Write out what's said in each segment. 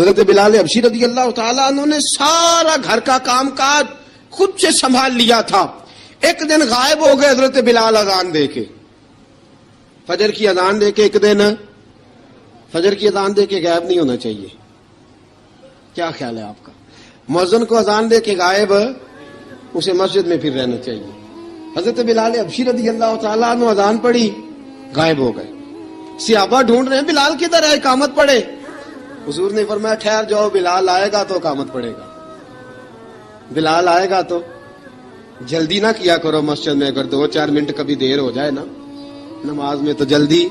حضرت بلال حبشی رضی اللہ تعالیٰ عنہ نے سارا گھر کا کام کاج خود سے سنبھال لیا تھا. ایک دن غائب ہو گئے حضرت بلال اذان دے کے, فجر کی اذان دے کے. ایک دن فجر کی اذان دے کے غائب نہیں ہونا چاہیے. کیا خیال ہے آپ کا؟ مؤذن کو اذان دے کے غائب, اسے مسجد میں پھر رہنا چاہیے. حضرت بلال حبشی رضی اللہ تعالیٰ عنہ اذان پڑھی, غائب ہو گئے. صحابہ ڈھونڈ رہے ہیں بلال کدھر ہے, اقامت پڑھے. حضور نے فرمایا ٹھہر جاؤ, بلال آئے گا تو اقامت پڑھے گا. بلال آئے گا تو جلدی نہ کیا کرو مسجد میں. اگر 2-4 منٹ کبھی دیر ہو جائے نا نماز میں تو جلدی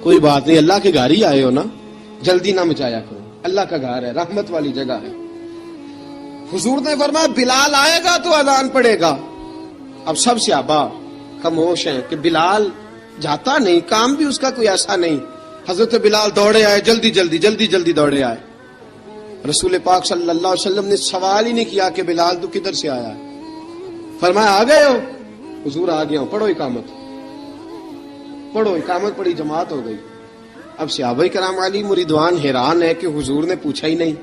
کوئی بات نہیں, اللہ کے گھر ہی آئے ہو نا, جلدی نہ مچایا کرو. اللہ کا گھر ہے, رحمت والی جگہ ہے. حضور نے فرمایا بلال آئے گا تو اذان پڑھے گا. اب سب صحابہ خاموش ہیں کہ بلال جاتا نہیں, کام بھی اس کا کوئی ایسا نہیں. حضرت بلال دوڑے آئے, جلدی جلدی جلدی جلدی دوڑے آئے. رسول پاک صلی اللہ علیہ وسلم نے سوال ہی نہیں کیا کہ بلال تو کدھر سے آیا ہے. فرمایا آ گئے ہو؟ حضور آ گیا ہوں. پڑھو اقامت, پڑھو اقامت. پڑھی, جماعت ہو گئی. اب صحابہ کرام علیہم رضوان حیران ہے کہ حضور نے پوچھا ہی نہیں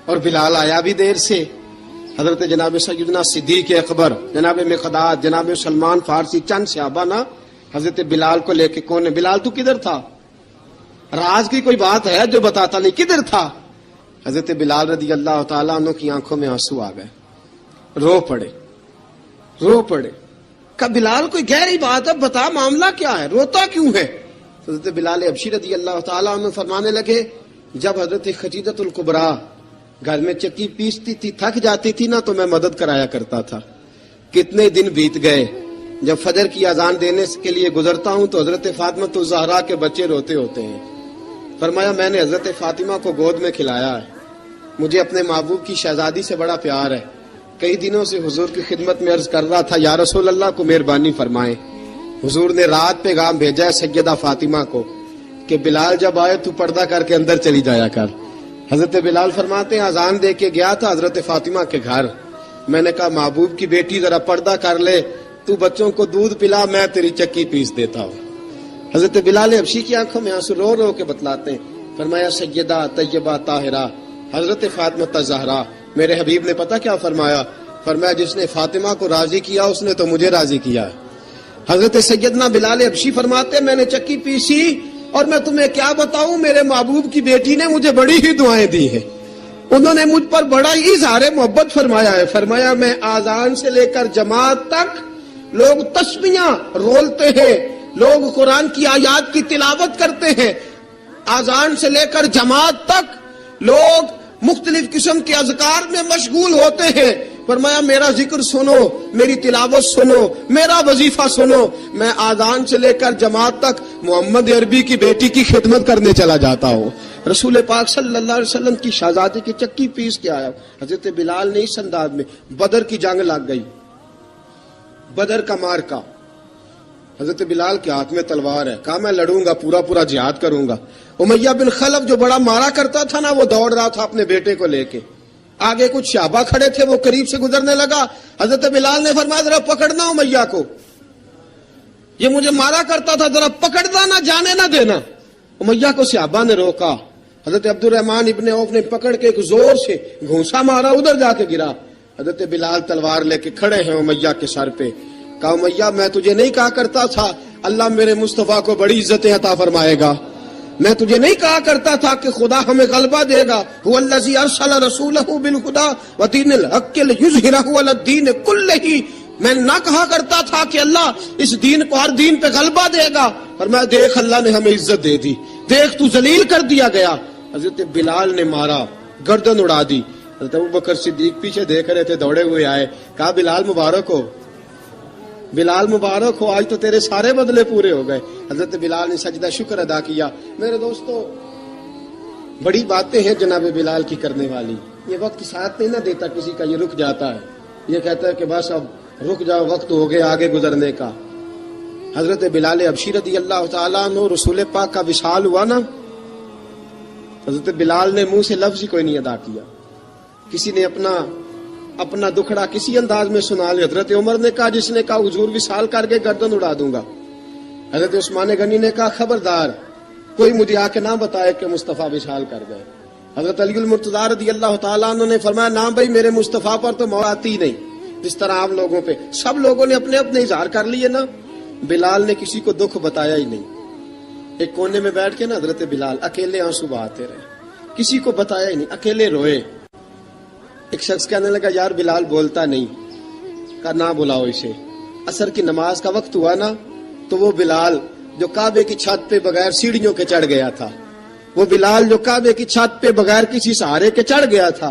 اور بلال آیا بھی دیر سے. حضرت جناب سیدنا صدیق اکبر, جناب مقداد, جناب سلمان فارسی, چند صحابہ نا حضرت بلال کو لے کے, کون ہے بلال تو کدھر تھا؟ راز کی کوئی بات ہے جو بتاتا نہیں, کدھر تھا؟ حضرت بلال رضی اللہ تعالیٰ عنہ کی آنکھوں میں آنسو آ گئے, رو پڑے, رو پڑے. کہ بلال کوئی گہری بات ہے, بتا معاملہ کیا ہے, روتا کیوں ہے؟ حضرت بلال حبشی رضی اللہ تعالیٰ عنہ فرمانے لگے جب حضرت خدیجہ الکبریٰ گھر میں چکی پیستی تھی, تھک جاتی تھی نا, تو میں مدد کرایا کرتا تھا. کتنے دن بیت گئے, جب فجر کی اذان دینے کے لیے گزرتا ہوں تو حضرت فاطمہ الزہرا کے بچے روتے ہوتے ہیں. فرمایا میں نے حضرت فاطمہ کو گود میں کھلایا ہے, مجھے اپنے محبوب کی شہزادی سے بڑا پیار ہے. کئی دنوں سے حضور کی خدمت میں عرض کر رہا تھا یا رسول اللہ کو مہربانی فرمائیں. حضور نے رات پیغام بھیجا ہے سیدہ فاطمہ کو کہ بلال جب آئے تو پردہ کر کے اندر چلی جایا کر. حضرت بلال فرماتے ہیں اذان دے کے گیا تھا حضرت فاطمہ کے گھر, میں نے کہا محبوب کی بیٹی ذرا پردہ کر لے, تو بچوں کو دودھ پلا, میں تیری چکی پیس دیتا ہوں. حضرت بلال حبشی کی آنکھوں میں آنسو رو رو کے بتلاتے ہیں. فرمایا سیدہ طیبہ طاہرہ حضرت فاطمہ الزہرا, میرے حبیب نے پتہ کیا فرمایا؟ فرمایا جس نے فاطمہ کو راضی کیا اس نے تو مجھے راضی کیا. حضرت سیدنا بلال حبشی فرماتے میں نے چکی پیسی اور میں تمہیں کیا بتاؤں, میرے محبوب کی بیٹی نے مجھے بڑی ہی دعائیں دی ہیں, انہوں نے مجھ پر بڑا ہی اظہار محبت فرمایا ہے. فرمایا میں آذان سے لے کر جماعت تک لوگ تسبیحاں رولتے ہیں, لوگ قرآن کی آیات کی تلاوت کرتے ہیں, آذان سے لے کر جماعت تک لوگ مختلف قسم کے اذکار میں مشغول ہوتے ہیں. فرمایا میرا ذکر سنو, میری تلاوت سنو, میرا وظیفہ سنو. میں آذان سے لے کر جماعت تک محمد عربی کی بیٹی کی خدمت کرنے چلا جاتا ہوں. رسول پاک صلی اللہ علیہ وسلم کی شہزادی کی چکی پیس کے آیا. حضرت بلال نے اس انداز میں, بدر کی جنگ لگ گئی, بدر کا مارکا, حضرت بلال کے ہاتھ میں تلوار ہے, کہا میں لڑوں گا, پورا پورا جہاد کروں گا. امیہ بن خلف جو بڑا مارا کرتا تھا نا, وہ دوڑ رہا تھا اپنے بیٹے کو لے کے. آگے کچھ صحابہ کھڑے تھے, وہ قریب سے گزرنے لگا. حضرت بلال نے فرمایا ذرا پکڑنا امیہ کو, یہ مجھے مارا کرتا تھا, ذرا پکڑنا, نہ جانے نہ دینا. امیہ کو صحابہ نے روکا. حضرت عبد الرحمن ابن عوف نے پکڑ کے ایک زور سے گھونسا مارا, ادھر جا کے گرا. حضرت بلال تلوار لے کے کھڑے ہیں امیہ کے سر پہ. کہا امیہ میں تجھے نہیں کہا کرتا تھا اللہ میرے مصطفیٰ کو بڑی عزتیں عطا فرمائے گا؟ میں تجھے نہیں کہا کرتا تھا کہ خدا ہمیں غلبہ دے گا؟ هو الذی ارسل رسولہ بالہدی ودین الحق لیظہرہ علی الدین کلہ. میں نہ کہا کرتا تھا کہ اللہ اس دین کو ہر دین پہ غلبہ دے گا. فرمایا دیکھ اللہ نے ہمیں عزت دے دی, دیکھ تو ذلیل کر دیا گیا. حضرت بلال نے مارا, گردن اڑا دی. حضرت ابوبکر صدیق پیچھے دیکھ رہے تھے, دوڑے ہوئے آئے, کہا بلال مبارک ہو, بلال مبارک ہو, آج تو تیرے سارے بدلے پورے ہو گئے. حضرت بلال نے سجدہ شکر ادا کیا. میرے دوستو بڑی باتیں ہیں جناب بلال کی کرنے والی. یہ وقت ساتھ نہیں نہ دیتا کسی کا, یہ رک جاتا ہے, یہ کہتا ہے کہ بس اب رک جاؤ, وقت ہو گیا آگے گزرنے کا. حضرت بلال حبشی رضی اللہ تعالیٰ عنہ رسول پاک کا وصال ہوا نا, حضرت بلال نے منہ سے لفظ ہی کوئی نہیں ادا کیا. کسی نے اپنا دکھڑا کسی انداز میں سنا لیا. حضرت عمر نے کہا, جس نے کہا حضور وصال کر کے گردن اڑا دوں گا. حضرت عثمان غنی نے کہا خبردار کوئی مجھے آ کے نہ بتائے کہ مصطفیٰ وصال کر گئے. حضرت علی المرتضیٰ رضی اللہ تعالیٰ عنہ نے فرمایا نہ بھائی میرے مصطفیٰ پر تو موت آتی نہیں جس طرح عام لوگوں پہ. سب لوگوں نے اپنے اپنے اظہار کر لیے نا. بلال نے کسی کو دکھ بتایا ہی نہیں. ایک کونے میں بیٹھ کے نا حضرت بلال اکیلے آنسو بہاتے رہے, کسی کو بتایا ہی نہیں, اکیلے روئے. ایک شخص کہنے لگا یار بلال بولتا نہیں, کہا نہ بلاؤ اسے. عصر کی نماز کا وقت ہوا نا تو وہ بلال جو کعبے کی چھت پہ بغیر سیڑھیوں کے چڑھ گیا تھا, وہ بلال جو کعبے کی چھت پہ بغیر کسی سہارے کے چڑھ گیا تھا,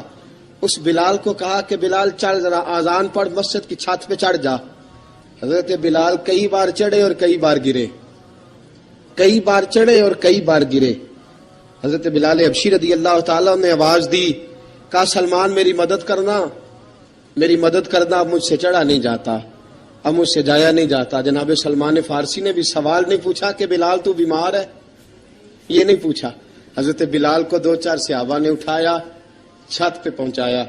اس بلال کو کہا کہ بلال چڑھ ذرا آذان پڑھ مسجد کی چھت پہ چڑھ جا. حضرت بلال کئی بار چڑھے اور کئی بار گرے, کئی بار چڑھے اور کئی بار گرے. حضرت بلال حبشی رضی اللہ تعالیٰ نے آواز دی, کہا سلمان میری مدد کرنا, میری مدد کرنا, اب مجھ سے چڑھا نہیں جاتا, اب مجھ سے جایا نہیں جاتا. جناب سلمان فارسی نے بھی سوال نہیں پوچھا کہ بلال تو بیمار ہے, یہ نہیں پوچھا. حضرت بلال کو 2-4 صحابہ نے اٹھایا, چھت پہ پہنچایا.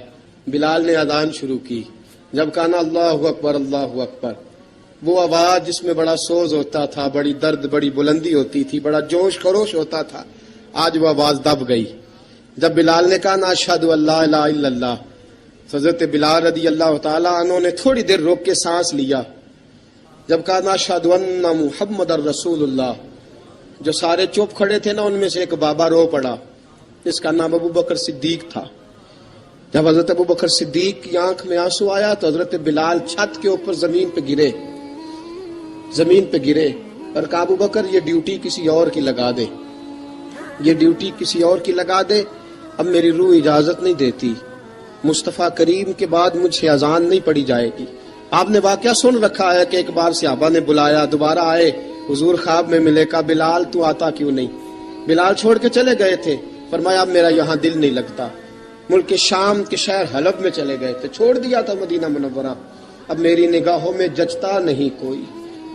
بلال نے اذان شروع کی. جب کہا نا اللہ اکبر اللہ اکبر, وہ آواز جس میں بڑا سوز ہوتا تھا, بڑی درد, بڑی بلندی ہوتی تھی, بڑا جوش خروش ہوتا تھا, آج وہ آواز دب گئی. جب بلال نے کہا نا اشہد ان لا الہ الا اللہ, حضرت بلال رضی اللہ تعالیٰ عنہ نے تھوڑی دیر روک کے سانس لیا. جب کہا نا اشہد ان محمد الرسول اللہ, جو سارے چپ کھڑے تھے نا ان میں سے ایک بابا رو پڑا, جس کا نام ابو بکر صدیق تھا. جب حضرت ابو بکر صدیق کی آنکھ میں آنسو آیا تو حضرت بلال چھت کے اوپر زمین پہ گرے, زمین پہ گرے اور کہا ابو بکر یہ ڈیوٹی کسی اور کی لگا دے, یہ ڈیوٹی کسی اور کی لگا دے, اب میری روح اجازت نہیں دیتی, مصطفیٰ کریم کے بعد مجھ سے اذان نہیں پڑی جائے گی. آپ نے واقعہ سن رکھا ہے کہ ایک بار صحابہ نے بلایا, دوبارہ آئے, حضور خواب میں ملے, کہا بلال تو آتا کیوں نہیں؟ بلال چھوڑ کے چلے گئے تھے. فرمایا اب میرا یہاں دل نہیں لگتا. ملک شام کے شہر حلب میں چلے گئے تھے, چھوڑ دیا تھا مدینہ منورہ, اب میری نگاہوں میں جچتا نہیں کوئی,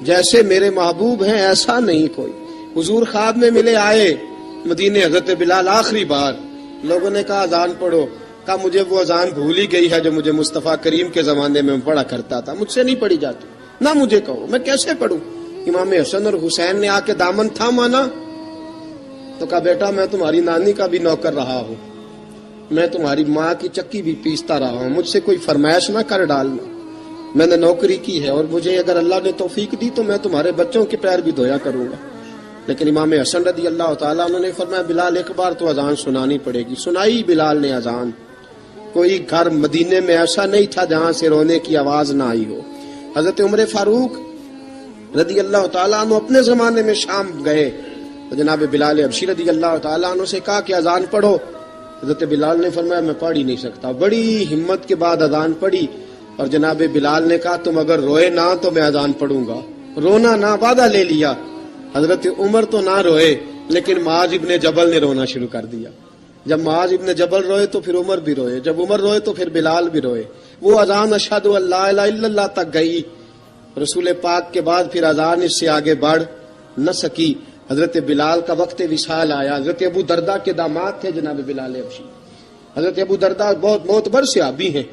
جیسے میرے محبوب ہیں ایسا نہیں کوئی. حضور خواب میں ملے, آئے مدینے. حضرت بلال آخری بار, لوگوں نے کہا اذان پڑھو, کہا مجھے وہ اذان بھول ہی گئی ہے جو مجھے مصطفیٰ کریم کے زمانے میں پڑھا کرتا تھا, مجھ سے نہیں پڑھی جاتی, نہ مجھے کہو, میں کیسے پڑھوں. امام حسن اور حسین نے آ کے دامن تھاما نا تو کہا بیٹا میں تمہاری نانی کا بھی نوکر رہا ہوں, میں تمہاری ماں کی چکی بھی پیستا رہا ہوں, مجھ سے کوئی فرمائش نہ کر ڈالنا, میں نے نوکری کی ہے اور مجھے اگر اللہ نے توفیق دی تو میں تمہارے بچوں کے پیر بھی دھویا کروں گا. لیکن امام حسن رضی اللہ تعالیٰ انہوں نے فرمایا بلال ایک بار تو اذان سنانی پڑے گی. سنائی بلال نے اذان. کوئی گھر مدینے میں ایسا نہیں تھا جہاں سے رونے کی آواز نہ آئی ہو. حضرت عمر فاروق رضی اللہ تعالیٰ عنہ اپنے زمانے میں شام گئے تو جناب بلال حبشی رضی اللہ تعالیٰ عنہ سے کہا کہ اذان پڑھو. حضرت بلال نے فرمایا میں پڑھ ہی نہیں سکتا. بڑی ہمت کے بعد اذان پڑھی اور جناب بلال نے کہا تم اگر روئے نہ تو میں اذان پڑھوں گا. رونا نہ, وعدہ لے لیا. حضرت عمر تو نہ روئے لیکن معاذ ابن جبل نے رونا شروع کر دیا. جب معاذ ابن جبل روئے تو پھر عمر بھی روئے, جب عمر روئے تو پھر بلال بھی روئے. وہ اذان اشہد ان لا الہ الا اللہ تک گئی. رسول پاک کے بعد پھر اذان اس سے آگے بڑھ نہ سکی. حضرت بلال کا وقت وصال آیا. حضرت ابو دردہ کے داماد تھے جناب بلال حبشی. حضرت ابو دردہ بہت معتبر صحابی ہیں,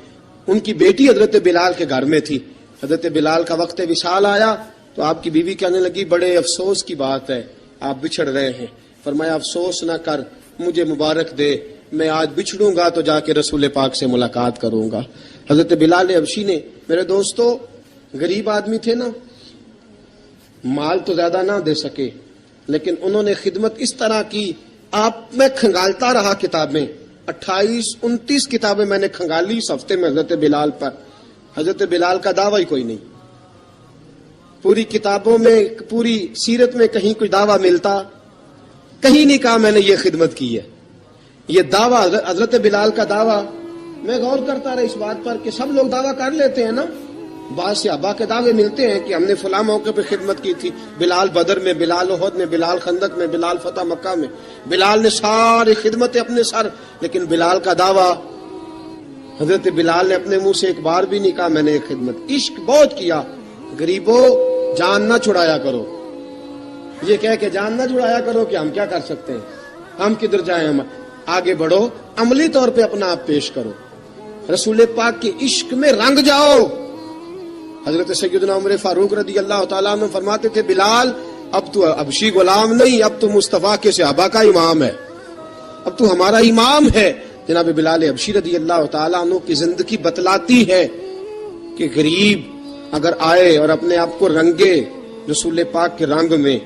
ان کی بیٹی حضرت بلال کے گھر میں تھی. حضرت بلال کا وقت وصال آیا تو آپ کی بیوی کہنے لگی بڑے افسوس کی بات ہے, آپ بچھڑ رہے ہیں. فرمایا افسوس نہ کر, مجھے مبارک دے, میں آج بچھڑوں گا تو جا کے رسول پاک سے ملاقات کروں گا. حضرت بلال حبشی نے, میرے دوستو, غریب آدمی تھے نا, مال تو زیادہ نہ دے سکے لیکن انہوں نے خدمت اس طرح کی. آپ میں کھنگالتا رہا کتابیں, 28-29 کتابیں میں نے کھنگالی اس ہفتے میں حضرت بلال پر. حضرت بلال کا دعویٰ ہی کوئی نہیں. پوری کتابوں میں, پوری سیرت میں کہیں کوئی دعویٰ ملتا, کہیں نہیں کہا میں نے یہ خدمت کی ہے. یہ دعویٰ حضرت بلال کا دعویٰ, میں غور کرتا رہا اس بات پر کہ سب لوگ دعویٰ کر لیتے ہیں نا. بعض صحابہ کے دعوے ملتے ہیں کہ ہم نے فلاں موقع پہ خدمت کی تھی, بلال بدر میں, بلال احد میں, بلال خندق میں, بلال فتح مکہ میں, بلال نے ساری خدمتیں اپنے سر. لیکن بلال کا دعویٰ, حضرت بلال نے اپنے منہ سے ایک بار بھی نہیں کہا میں نے ایک خدمت. عشق بہت کیا. غریبوں جان نہ چھڑایا کرو, یہ کہہ کے جان نہ چھڑایا کرو کہ ہم کیا کر سکتے ہیں, ہم کدھر جائیں, ہم آگے بڑھو, عملی طور پہ اپنا آپ پیش کرو, رسول پاک کے عشق میں رنگ جاؤ. حضرت سیدنا عمر فاروق رضی اللہ تعالیٰ عنہ فرماتے تھے بلال اب تو حبشی غلام نہیں, اب تو مصطفیٰ کے صحابہ کا امام ہے. اب تو ہمارا امام ہے. جناب بلال حبشی رضی اللہ تعالیٰ عنہ کی زندگی بتلاتی ہے کہ غریب اگر آئے اور اپنے آپ کو رنگے رسول پاک کے رنگ میں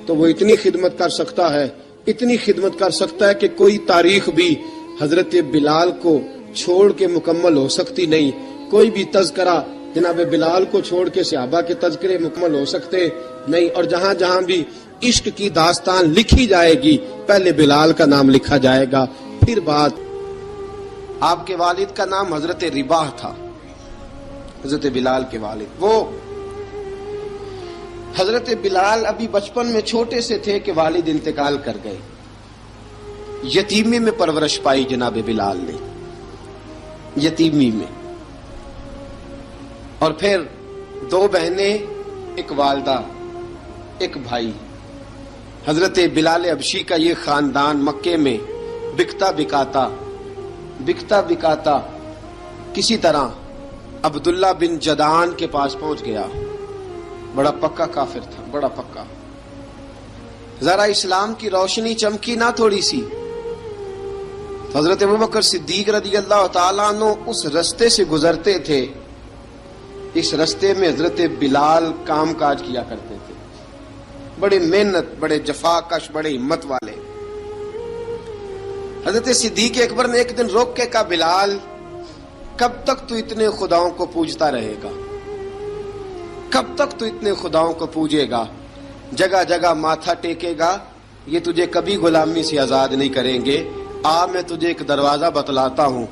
تو وہ اتنی خدمت کر سکتا ہے، اتنی خدمت کر سکتا ہے کہ کوئی تاریخ بھی حضرت بلال کو چھوڑ کے مکمل ہو سکتی نہیں. کوئی بھی تذکرہ جناب بلال کو چھوڑ کے صحابہ کے تذکرے مکمل ہو سکتے نہیں. اور جہاں جہاں بھی عشق کی داستان لکھی جائے گی پہلے بلال کا نام لکھا جائے گا، پھر بات. آپ کے والد کا نام حضرت رباح تھا، حضرت بلال کے والد. وہ حضرت بلال ابھی بچپن میں چھوٹے سے تھے کہ والد انتقال کر گئے. یتیمی میں پرورش پائی جناب بلال نے، یتیمی میں. اور پھر 2 بہنیں، ایک والدہ، ایک بھائی. حضرت بلال حبشی کا یہ خاندان مکے میں بکتا بکاتا کسی طرح عبداللہ بن جدعان کے پاس پہنچ گیا. بڑا پکا کافر تھا، بڑا پکا. ذرا اسلام کی روشنی چمکی نہ تھوڑی سی، حضرت ابوبکر صدیق رضی اللہ تعالیٰ عنہ اس رستے سے گزرتے تھے. اس رستے میں حضرت بلال کام کاج کیا کرتے تھے، بڑے محنت، بڑے جفاکش، بڑے ہمت والے. حضرت صدیق اکبر نے ایک دن روک کے کہا، بلال کب تک تو اتنے خداؤں کو پوجتا رہے گا؟ کب تک تو اتنے خداؤں کو پوجے گا، جگہ جگہ ماتھا ٹیکے گا؟ یہ تجھے کبھی غلامی سے آزاد نہیں کریں گے. میں تجھے ایک دروازہ بتلاتا ہوں،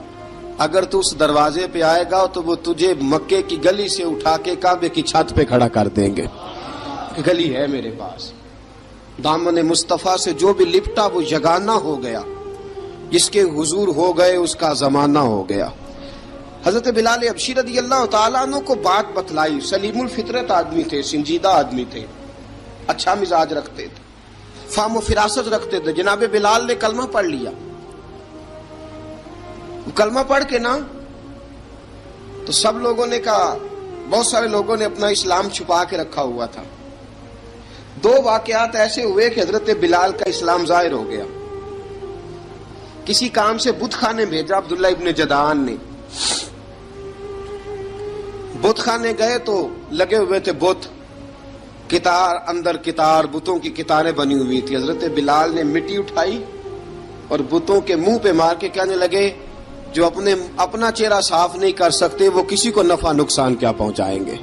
اگر تو اس دروازے پہ آئے گا تو وہ تجھے مکے کی گلی سے اٹھا کے کعبے کی چھت پہ کھڑا کر دیں گے. گلی ہے میرے پاس، دامن مصطفیٰ سے جو بھی لپٹا وہ یگانہ ہو گیا، جس کے حضور ہو گئے اس کا زمانہ ہو گیا. حضرت بلال حبشی رضی اللہ تعالیٰ عنہ کو بات بتلائی. سلیم الفطرت آدمی تھے، سنجیدہ آدمی تھے، اچھا مزاج رکھتے تھے، فہم و فراست رکھتے تھے. جناب بلال نے کلمہ پڑھ لیا. کلمہ پڑھ کے نا تو سب لوگوں نے کہا، بہت سارے لوگوں نے اپنا اسلام چھپا کے رکھا ہوا تھا. 2 واقعات ایسے ہوئے کہ حضرت بلال کا اسلام ظاہر ہو گیا. کسی کام سے بت خانے بھیجا عبداللہ ابن جدعان نے. بت خانے گئے تو لگے ہوئے تھے بت، کتار اندر کتار، بتوں کی کتاریں بنی ہوئی تھی. حضرت بلال نے مٹی اٹھائی اور بتوں کے منہ پہ مار کے کہنے لگے، جو اپنا چہرہ صاف نہیں کر سکتے وہ کسی کو نفع نقصان کیا پہنچائیں گے.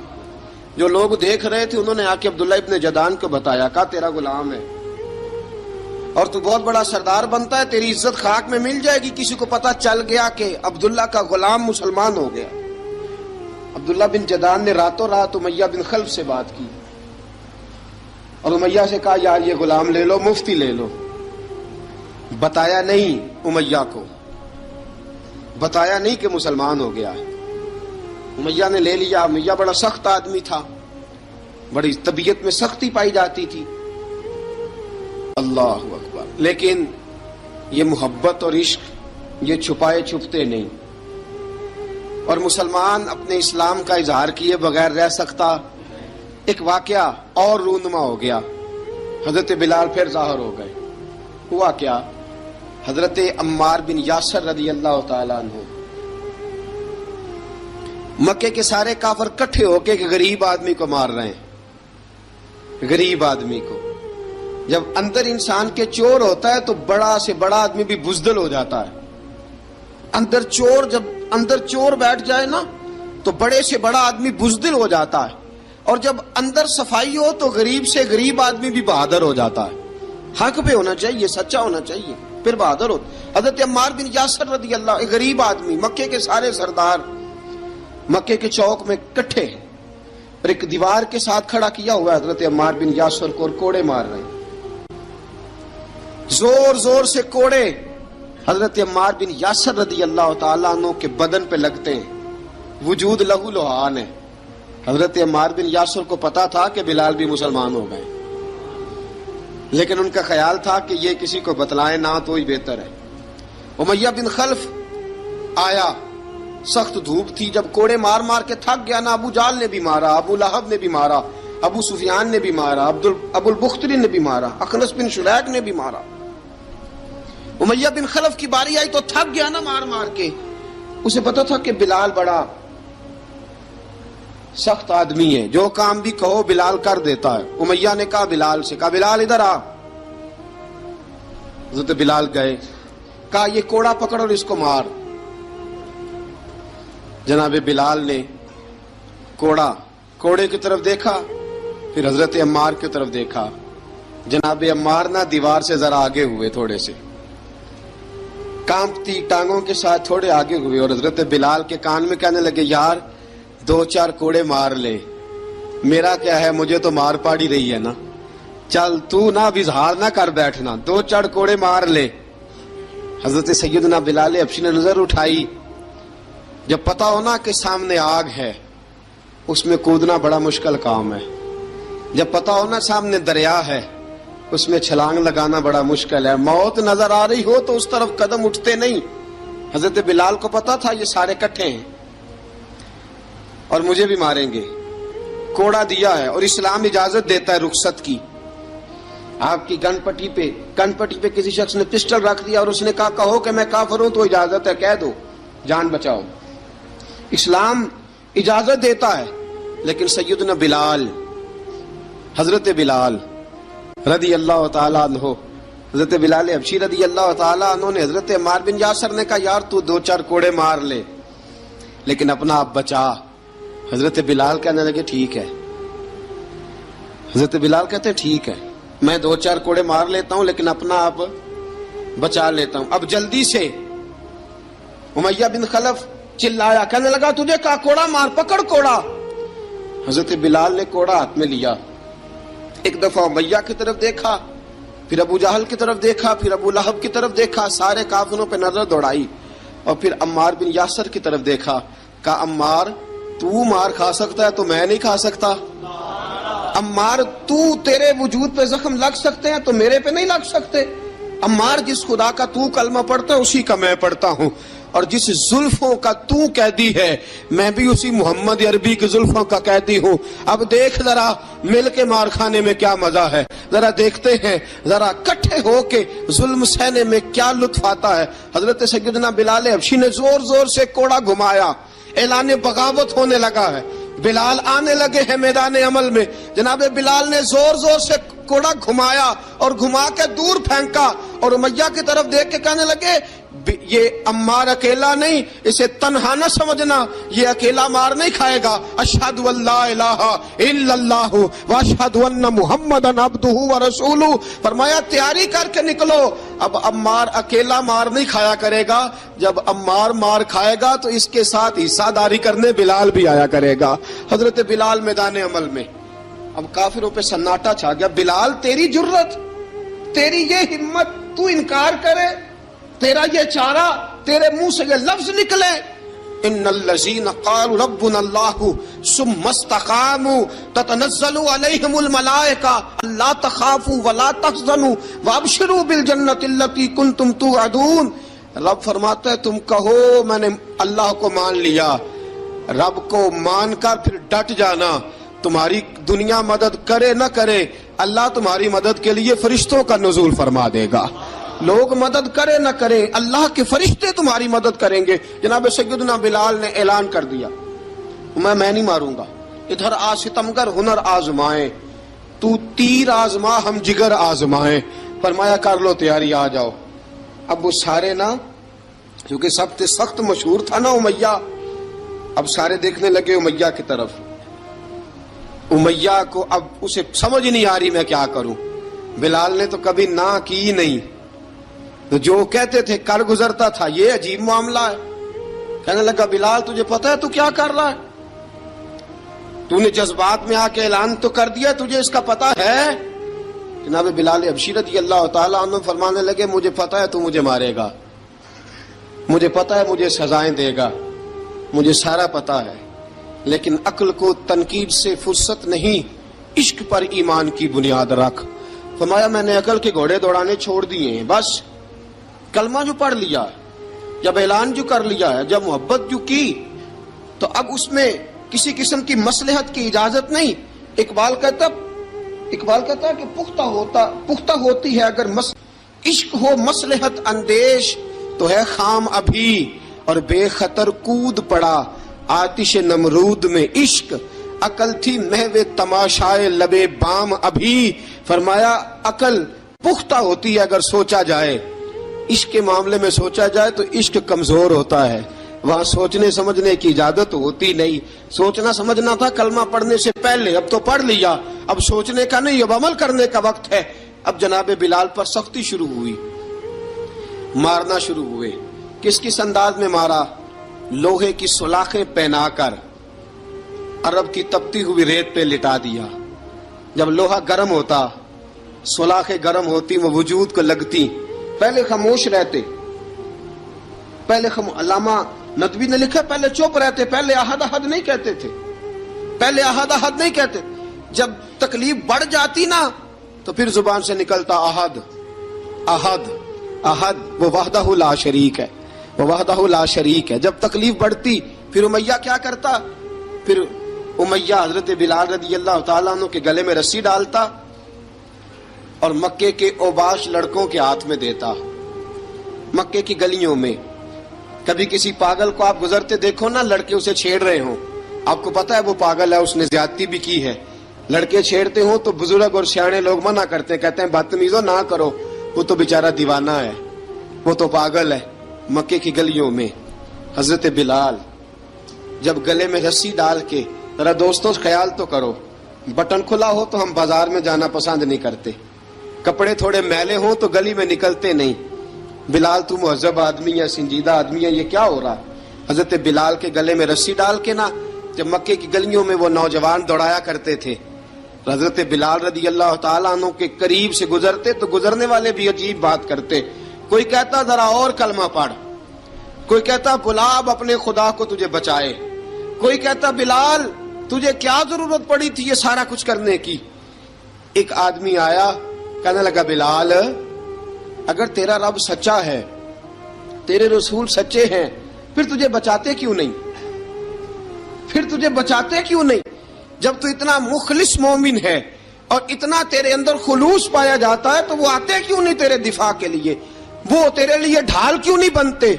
جو لوگ دیکھ رہے تھے انہوں نے آ کے عبداللہ ابن جدعان کو بتایا، کہا تیرا غلام ہے اور تو بہت بڑا سردار بنتا ہے، تیری عزت خاک میں مل جائے گی کسی کو پتا چل گیا کہ عبداللہ کا غلام مسلمان ہو گیا. عبداللہ بن جدعان نے راتوں رات امیہ بن خلف سے بات کی اور امیہ سے کہا، یار یہ غلام لے لو، مفتی لے لو. بتایا نہیں امیہ کو، بتایا نہیں کہ مسلمان ہو گیا. امیہ نے لے لیا. امیہ بڑا سخت آدمی تھا، بڑی طبیعت میں سختی پائی جاتی تھی. اللہ اکبر. لیکن یہ محبت اور عشق یہ چھپائے چھپتے نہیں، اور مسلمان اپنے اسلام کا اظہار کیے بغیر رہ سکتا. ایک واقعہ اور رونما ہو گیا. حضرت بلال پھر ظاہر ہو گئے. ہوا کیا؟ حضرت عمار بن یاسر رضی اللہ تعالیٰ عنہ، مکے کے سارے کافر کٹھے ہو کے غریب آدمی کو مار رہے ہیں. غریب آدمی کو جب اندر انسان کے چور ہوتا ہے تو بڑا سے بڑا آدمی بھی بزدل ہو جاتا ہے. جب اندر چور بیٹھ جائے نا تو بڑے سے بڑا آدمی بزدل ہو جاتا ہے، اور جب اندر صفائی ہو تو غریب سے غریب آدمی بھی بہادر ہو جاتا ہے. حق پہ ہونا چاہیے، سچا ہونا چاہیے، پھر بہادر ہو. حضرت عمار بن یاسر رضی اللہ، ایک غریب آدمی، مکے کے سارے سردار مکے کے چوک میں کٹھے ہیں اور ایک دیوار کے ساتھ کھڑا کیا ہوا ہے حضرت عمار بن یاسر کو، اور کوڑے مار رہے ہیں، زور زور سے کوڑے حضرت عمار بن یاسر رضی اللہ تعالیٰ عنہ کے بدن پہ لگتے ہیں. وجود لہو لہان ہے. حضرت عمار بن یاسر کو پتا تھا کہ بلال بھی مسلمان ہو گئے، لیکن ان کا خیال تھا کہ یہ کسی کو بتلائیں نہ تو ہی بہتر ہے. امیہ بن خلف آیا، سخت دھوپ تھی، جب کوڑے مار مار کے تھک گیا نا، ابو جال نے بھی مارا، ابو لہب نے بھی مارا، ابو سفیان نے بھی مارا، ابو البختری نے بھی مارا، اخنس بن شلیک نے بھی مارا. امیہ بن خلف کی باری آئی تو تھک گیا نا مار مار کے، اسے پتا تھا کہ بلال بڑا سخت آدمی ہے، جو کام بھی کہو بلال کر دیتا ہے۔ امیہ نے کہا بلال سے، کہا بلال ادھر آ۔ حضرت بلال گئے، کہا یہ کوڑا پکڑ اور اس کو مار۔ جناب بلال نے کوڑے کی طرف دیکھا، پھر حضرت عمار کی طرف دیکھا۔ جناب عمار نہ دیوار سے ذرا آگے ہوئے، تھوڑے سے کانپتی ٹانگوں کے ساتھ تھوڑے آگے ہوئے، اور حضرت بلال کے کان میں کہنے لگے یار 2-4 کوڑے مار لے، میرا کیا ہے، مجھے تو مار پاڑی رہی ہے نا، چل تو نہ اب اظہار نہ کر بیٹھنا، 2-4 کوڑے مار لے۔ حضرت سیدنا بلال حبشی نے نظر اٹھائی، جب پتا ہو نا کہ سامنے آگ ہے اس میں کودنا بڑا مشکل کام ہے، جب پتا ہو نا سامنے دریا ہے اس میں چھلانگ لگانا بڑا مشکل ہے، موت نظر آ رہی ہو تو اس طرف قدم اٹھتے نہیں۔ حضرت بلال کو پتا تھا یہ سارے کٹھے ہیں اور مجھے بھی ماریں گے، کوڑا دیا ہے اور اسلام اجازت دیتا ہے رخصت کی۔ آپ کی گن پٹی پہ کسی شخص نے پسٹل رکھ دیا اور اس نے کہا کہو کہ میں کافر ہوں تو اجازت ہے، کہہ دو، جان بچاؤ، اسلام اجازت دیتا ہے۔ لیکن سیدنا بلال، حضرت بلال رضی اللہ تعالیٰ عنہ، حضرت بلال حبشی رضی اللہ تعالیٰ عنہ نے حضرت عمار بن یاسر نے کہا یار تو 2-4 کوڑے مار لے لیکن اپنا آپ بچا۔ حضرت بلال کہنے لگے ٹھیک ہے، حضرت بلال کہتے ٹھیک ہے میں 2-4 کوڑے مار لیتا ہوں لیکن اپنا آپ بچا لیتا ہوں۔ اب جلدی سے امیہ بن خلف چلایا، کہنے لگا تجھے کہا کوڑا مار، پکڑ کوڑا۔ حضرت بلال نے کوڑا ہاتھ میں لیا، ایک دفعہ امیہ کی طرف دیکھا، پھر ابو جہل کی طرف دیکھا، پھر ابو لہب کی طرف دیکھا، سارے کافروں پہ نظر دوڑائی، اور پھر عمار بن یاسر کی طرف دیکھا، کہا عمار تو مار کھا سکتا ہے تو میں نہیں کھا سکتا، عمار تو تیرے وجود پہ زخم لگ سکتے ہیں تو میرے پہ نہیں لگ سکتے، عمار جس خدا کا تو کلمہ پڑھتا ہے اسی کا میں پڑھتا ہوں، اور جس زلفوں کا تو قیدی ہے میں بھی اسی محمد عربی کی زلفوں کا قیدی ہوں۔ اب دیکھ ذرا مل کے مار کھانے میں کیا مزہ ہے، ذرا دیکھتے ہیں ذرا کٹھے ہو کے ظلم سہنے میں کیا لطف آتا ہے۔ حضرت سیدنا بلال حبشی نے زور زور سے کوڑا گھمایا، اعلان بغاوت ہونے لگا ہے، بلال آنے لگے ہیں میدان عمل میں۔ جناب بلال نے زور زور سے کوڑا گھمایا اور گھما کے دور پھینکا، اور امیہ کی طرف دیکھ کے کہنے لگے یہ عمار اکیلا نہیں، اسے تنہا نہ سمجھنا، یہ اکیلا مار نہیں کھائے گا۔ اشہد ان لا الہ الا اللہ واشہد ان محمدن عبدہ ورسولہ، فرمایا تیاری کر کے نکلو، اب عمار اکیلا مار نہیں کھایا کرے گا، جب عمار مار کھائے گا تو اس کے ساتھ حصہ داری کرنے بلال بھی آیا کرے گا۔ حضرت بلال میدان عمل میں، اب کافروں پہ سناٹا چھا گیا۔ بلال تیری جرت، تیری یہ ہمت، تو انکار کرے، تیرا یہ چارہ، تیرے منہ سے یہ لفظ نکلے، ان الذین قالوا ربنا اللہ ثم استقاموا تتنزل علیہم الملائکہ الا تخافوا ولا تحزنوا وابشروا بالجنۃ التی کنتم توعدون۔ رب فرماتا ہے تم کہو میں نے اللہ کو مان لیا، رب کو مان کر پھر ڈٹ جانا، تمہاری دنیا مدد کرے نہ کرے اللہ تمہاری مدد کے لیے فرشتوں کا نزول فرما دے گا، لوگ مدد کرے نہ کرے اللہ کے فرشتے تمہاری مدد کریں گے۔ جناب سیدنا بلال نے اعلان کر دیا میں نہیں ماروں گا، ادھر آ ستمگر ہنر آزمائیں، تو تیر آزما ہم جگر آزمائیں، فرمایا کر لو تیاری آ جاؤ۔ اب وہ سارے نا، کیونکہ سب سے سخت مشہور تھا نا امیہ، اب سارے دیکھنے لگے امیہ کی طرف۔ امیہ کو اب اسے سمجھ نہیں آ رہی میں کیا کروں، بلال نے تو کبھی نہ کی نہیں، تو جو کہتے تھے کر گزرتا تھا، یہ عجیب معاملہ ہے۔ کہنے لگا بلال تجھے پتا ہے تو کیا کر رہا ہے، تو نے جذبات میں آ کے اعلان تو کر دیا، تجھے اس کا پتا ہے؟ جناب بلال حبشی رضی اللہ تعالیٰ عنہ فرمانے لگے مجھے پتا ہے تو مجھے مارے گا، مجھے پتا ہے مجھے سزائیں دے گا، مجھے سارا پتا ہے، لیکن عقل کو تنقید سے فرصت نہیں، عشق پر ایمان کی بنیاد رکھ۔ فرمایا میں نے عقل کے گھوڑے دوڑانے چھوڑ دیے ہیں، بس کلمہ جو پڑھ لیا، جب اعلان جو کر لیا ہے، جب محبت جو کی، تو اب اس میں کسی قسم کی مصلحت کی اجازت نہیں۔ اقبال کہتا ہے کہ پختہ ہوتی ہے اگر عشق ہو مصلحت اندیش تو ہے خام ابھی، اور بے خطر کود پڑا آتش نمرود میں عشق، عقل تھی محو تماشائے لبے بام ابھی۔ فرمایا عقل پختہ ہوتی ہے اگر سوچا جائے، عشق کے معاملے میں سوچا جائے تو عشق کمزور ہوتا ہے، وہاں سوچنے سمجھنے کی اجازت ہوتی نہیں۔ سوچنا سمجھنا تھا کلمہ پڑھنے سے پہلے، اب تو پڑھ لیا، اب سوچنے کا نہیں، اب عمل کرنے کا وقت ہے۔ اب جناب بلال پر سختی شروع ہوئی، مارنا شروع ہوئے۔ کس کس انداز میں مارا؟ لوہے کی سلاخیں پہنا کر عرب کی تپتی ہوئی ریت پہ لٹا دیا۔ جب لوہا گرم ہوتا، سلاخیں گرم ہوتی، وہ وجود کو لگتی، پہلے خاموش رہتے، پہلے علامہ ندوی نے لکھا پہلے چپ رہتے، پہلے احد احد نہیں کہتے تھے، پہلے احد احد نہیں کہتے، جب تکلیف بڑھ جاتی نا تو پھر زبان سے نکلتا احد احد احد، وہ وحدہ لا شریک ہے، وہ وحدہ لا شریک ہے۔ جب تکلیف بڑھتی پھر امیہ کیا کرتا؟ پھر امیہ حضرت بلال رضی اللہ تعالیٰ عنہ کے گلے میں رسی ڈالتا اور مکے کے اوباش لڑکوں کے ہاتھ میں دیتا۔ مکے کی گلیوں میں کبھی کسی پاگل کو آپ گزرتے دیکھو نا، لڑکے اسے چھیڑ رہے ہوں، آپ کو پتا ہے وہ پاگل ہے، اس نے زیادتی بھی کی ہے، لڑکے چھیڑتے ہوں تو بزرگ اور سیانے لوگ منع کرتے ہیں، کہتے ہیں بدتمیزوں نہ کرو، وہ تو بیچارہ دیوانہ ہے، وہ تو پاگل ہے۔ مکے کی گلیوں میں حضرت بلال جب گلے میں رسی ڈال کے، ذرا دوستوں خیال تو کرو، بٹن کھلا ہو تو ہم بازار میں جانا پسند نہیں کرتے، کپڑے تھوڑے میلے ہوں تو گلی میں نکلتے نہیں۔ بلال تو مہذب آدمی ہے، سنجیدہ آدمی ہے، یہ کیا ہو رہا؟ حضرت بلال کے گلے میں رسی ڈال کے نا، جب مکے کی گلیوں میں وہ نوجوان دوڑایا کرتے تھے، حضرت بلال رضی اللہ تعالیٰ عنہ کے قریب سے گزرتے تو گزرنے والے بھی عجیب بات کرتے، کوئی کہتا ذرا اور کلمہ پڑھ، کوئی کہتا بلا اب اپنے خدا کو تجھے بچائے، کوئی کہتا بلال تجھے کیا ضرورت پڑی تھی یہ سارا کچھ کرنے کی۔ ایک آدمی آیا کہنے لگا بلال اگر تیرا رب سچا ہے، تیرے رسول سچے ہیں، پھر تجھے بچاتے کیوں نہیں؟ پھر تجھے بچاتے کیوں نہیں؟ جب تو اتنا مخلص مومن ہے اور اتنا تیرے اندر خلوص پایا جاتا ہے تو وہ آتے کیوں نہیں تیرے دفاع کے لیے؟ وہ تیرے لیے ڈھال کیوں نہیں بنتے؟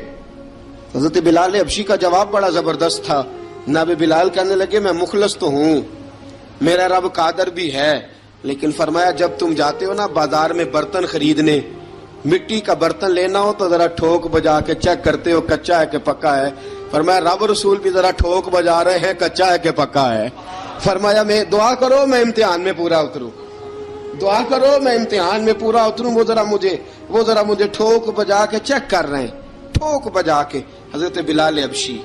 حضرت بلال حبشی کا جواب بڑا زبردست تھا۔ جناب بلال کہنے لگے میں مخلص تو ہوں، میرا رب قادر بھی ہے، لیکن فرمایا جب تم جاتے ہو نا بازار میں برتن خریدنے، مٹی کا برتن لینا ہو تو ذرا ٹھوک بجا کے چیک کرتے ہو کچا ہے کہ پکا ہے۔ فرمایا رب رسول بھی ذرا ٹھوک بجا رہے ہیں کچا ہے کہ پکا ہے۔ فرمایا میں دعا کرو میں امتحان میں پورا اتروں، دعا کرو میں امتحان میں پورا اتروں، وہ ذرا مجھے ٹھوک بجا کے چیک کر رہے ہیں، ٹھوک بجا کے۔ حضرت بلال حبشی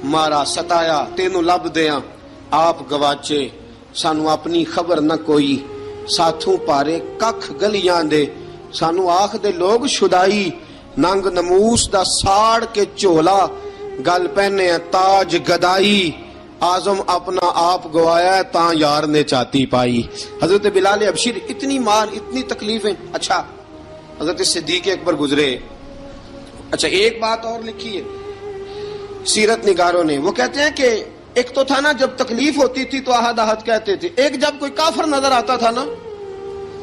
مارا ستایا تینوں لب دیاں آپ گواچے، سانو اپنی خبر نہ کوئی، ساتھوں پارے ککھ گلیاں دے، سانو آخ دے لوگ شدائی، ننگ نموس دا ساڑ کے چولا، گل پہنے تاج گدائی، آزم اپنا آپ گوایا ہے تاں یار نے چاتی پائی۔ حضرت بلال حبشی اتنی مار اتنی تکلیفیں۔ اچھا حضرت صدیق اکبر گزرے، اچھا ایک بات اور لکھی ہے سیرت نگاروں نے، وہ کہتے ہیں کہ ایک تو تھا نا جب تکلیف ہوتی تھی تو احد احد کہتے تھے، ایک جب کوئی کافر نظر آتا تھا نا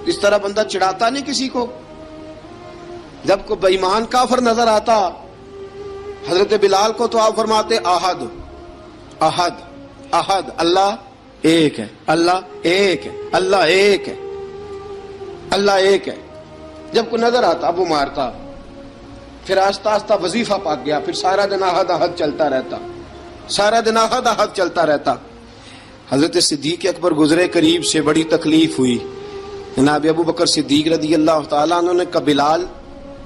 اس طرح بندہ چڑھاتا نہیں کسی کو، جب کوئی بے ایمان کافر نظر آتا حضرت بلال کو تو آپ فرماتے احد احد احد، اللہ ایک ہے، اللہ ایک ہے، اللہ ایک ہے، اللہ ایک ہے۔ جب کوئی نظر آتا اب وہ مارتا، پھر آہستہ آہستہ وظیفہ پاک گیا، پھر سارا دن احد احد چلتا رہتا، سارا دن احد احد چلتا رہتا۔ حضرت صدیق اکبر گزرے قریب سے، بڑی تکلیف ہوئی۔ جناب ابو بکر صدیق رضی اللہ تعالیٰ عنہ نے کہا بلال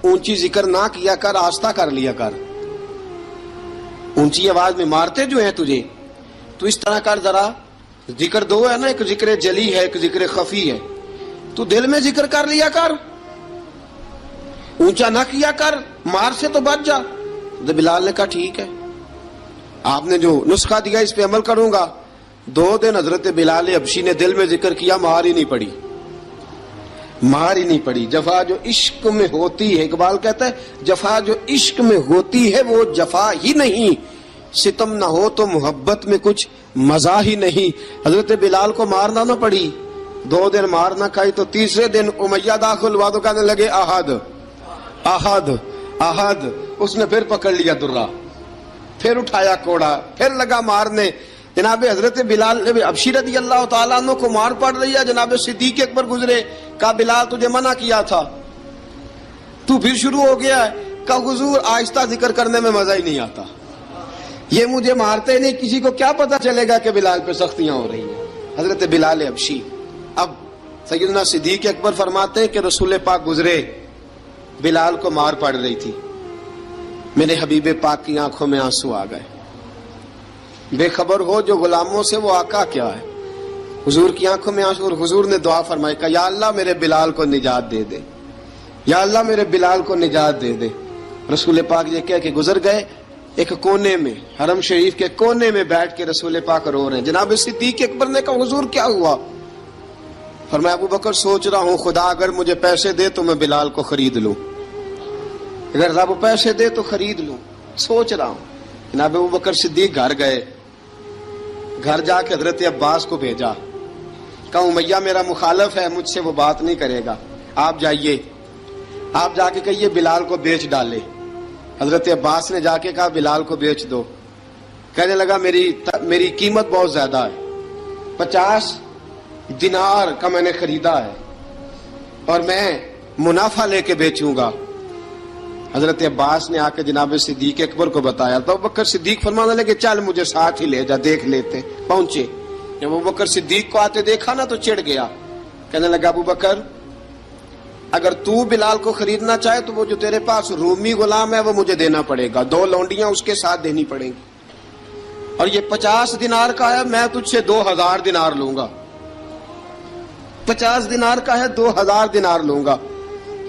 اونچی ذکر نہ کیا کر، آہستہ کر لیا کر، اونچی آواز میں مارتے جو ہیں تجھے تو اس طرح کر، ذرا ذکر دو ہے نا، ایک ذکر جلی ہے ایک ذکر خفی ہے، تو دل میں ذکر کر لیا کر، اونچا نہ کیا کر، مار سے تو بچ جا۔ تو بلال نے کہا ٹھیک ہے، آپ نے جو نسخہ دیا اس پہ عمل کروں گا۔ 2 دن حضرت بلال حبشی نے دل میں ذکر کیا، مار ہی نہیں پڑی، مار ہی نہیں پڑی۔ جفا جو عشق میں ہوتی ہے، اقبال کہتا ہے جفا جو عشق میں ہوتی ہے وہ جفا ہی نہیں، ستم نہ ہو تو محبت میں کچھ مزہ ہی نہیں۔ حضرت بلال کو مارنا نہ پڑی، 2 دن مار نہ کھائی تو تیسرے دن امیہ داخل ہوا تو کہنے لگے احد احد احد. اس نے پھر پکڑ لیا درہ، پھر اٹھایا کوڑا، پھر لگا مارنے. جناب حضرت بلال حبشی رضی اللہ تعالیٰ عنہ کو مار پڑ رہی ہے. جناب صدیق اکبر گزرے، کہا بلال تجھے منع کیا تھا، تو پھر شروع ہو گیا ہے. کہا حضور آہستہ ذکر کرنے میں مزہ ہی نہیں آتا، یہ مجھے مارتے نہیں، کسی کو کیا پتا چلے گا کہ بلال پہ سختیاں ہو رہی ہیں. حضرت بلال حبشی. اب سیدنا صدیق اکبر فرماتے ہیں کہ رسول پاک گزرے، بلال کو مار پڑ رہی تھی، میرے حبیب پاک کی آنکھوں میں آنسو آ گئے. بے خبر ہو جو غلاموں سے وہ آقا کیا ہے. حضور کی آنکھوں میں آنسو، اور حضور نے دعا فرمائی کہ یا اللہ میرے بلال کو نجات دے دے، یا اللہ میرے بلال کو نجات دے دے. رسول پاک یہ کہہ کے گزر گئے. ایک کونے میں، حرم شریف کے کونے میں بیٹھ کے رسول پاک رو رہے ہیں. جناب صدیق اکبر نے کہا حضور کیا ہوا؟ فرمایا ابو بکر سوچ رہا ہوں خدا اگر مجھے پیسے دے تو میں بلال کو خرید لوں، اگر رب پیسے دے تو خرید لوں، سوچ رہا ہوں. جناب ابو بکر صدیق گھر گئے، گھر جا کے حضرت عباس کو بھیجا، کہا امیہ میرا مخالف ہے، مجھ سے وہ بات نہیں کرے گا، آپ جائیے، آپ جا کے کہیے بلال کو بیچ ڈالے. حضرت عباس نے جا کے کہا بلال کو بیچ دو. کہنے لگا میری قیمت بہت زیادہ ہے، 50 دینار کا میں نے خریدا ہے اور میں منافع لے کے بیچوں گا. حضرت عباس نے آ کے جناب صدیق اکبر کو بتایا تو ابو بکر صدیق فرمانے لگے چل مجھے ساتھ ہی لے جا، دیکھ لیتے. پہنچے، جب ابو بکر صدیق کو آتے دیکھا نا تو چڑ گیا. کہنے لگا ابو بکر اگر تو بلال کو خریدنا چاہے تو وہ جو تیرے پاس رومی غلام ہے وہ مجھے دینا پڑے گا، 2 لونڈیاں اس کے ساتھ دینی پڑیں گی، اور یہ 50 دینار کا ہے، میں تجھ سے 2000 دینار لوں گا. 50 دینار کا ہے، 2000 دینار لوں گا.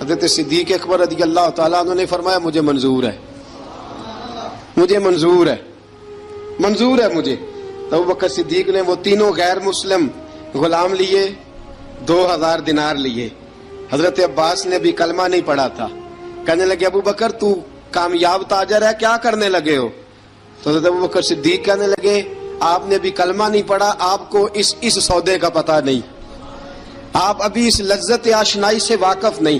حضرت صدیق اکبر رضی اللہ تعالیٰ عنہ نے فرمایا مجھے منظور ہے، مجھے منظور ہے، منظور ہے مجھے. تو ابو بکر صدیق نے وہ تینوں غیر مسلم غلام لیے، 2000 دینار لیے. حضرت عباس نے بھی کلمہ نہیں پڑھا تھا. کہنے لگے ابو بکر تو کامیاب تاجر ہے، کیا کرنے لگے ہو؟ تو حضرت ابو بکر صدیق کہنے لگے آپ نے بھی کلمہ نہیں پڑھا، آپ کو اس سودے کا پتہ نہیں، آپ ابھی اس لذت آشنائی سے واقف نہیں،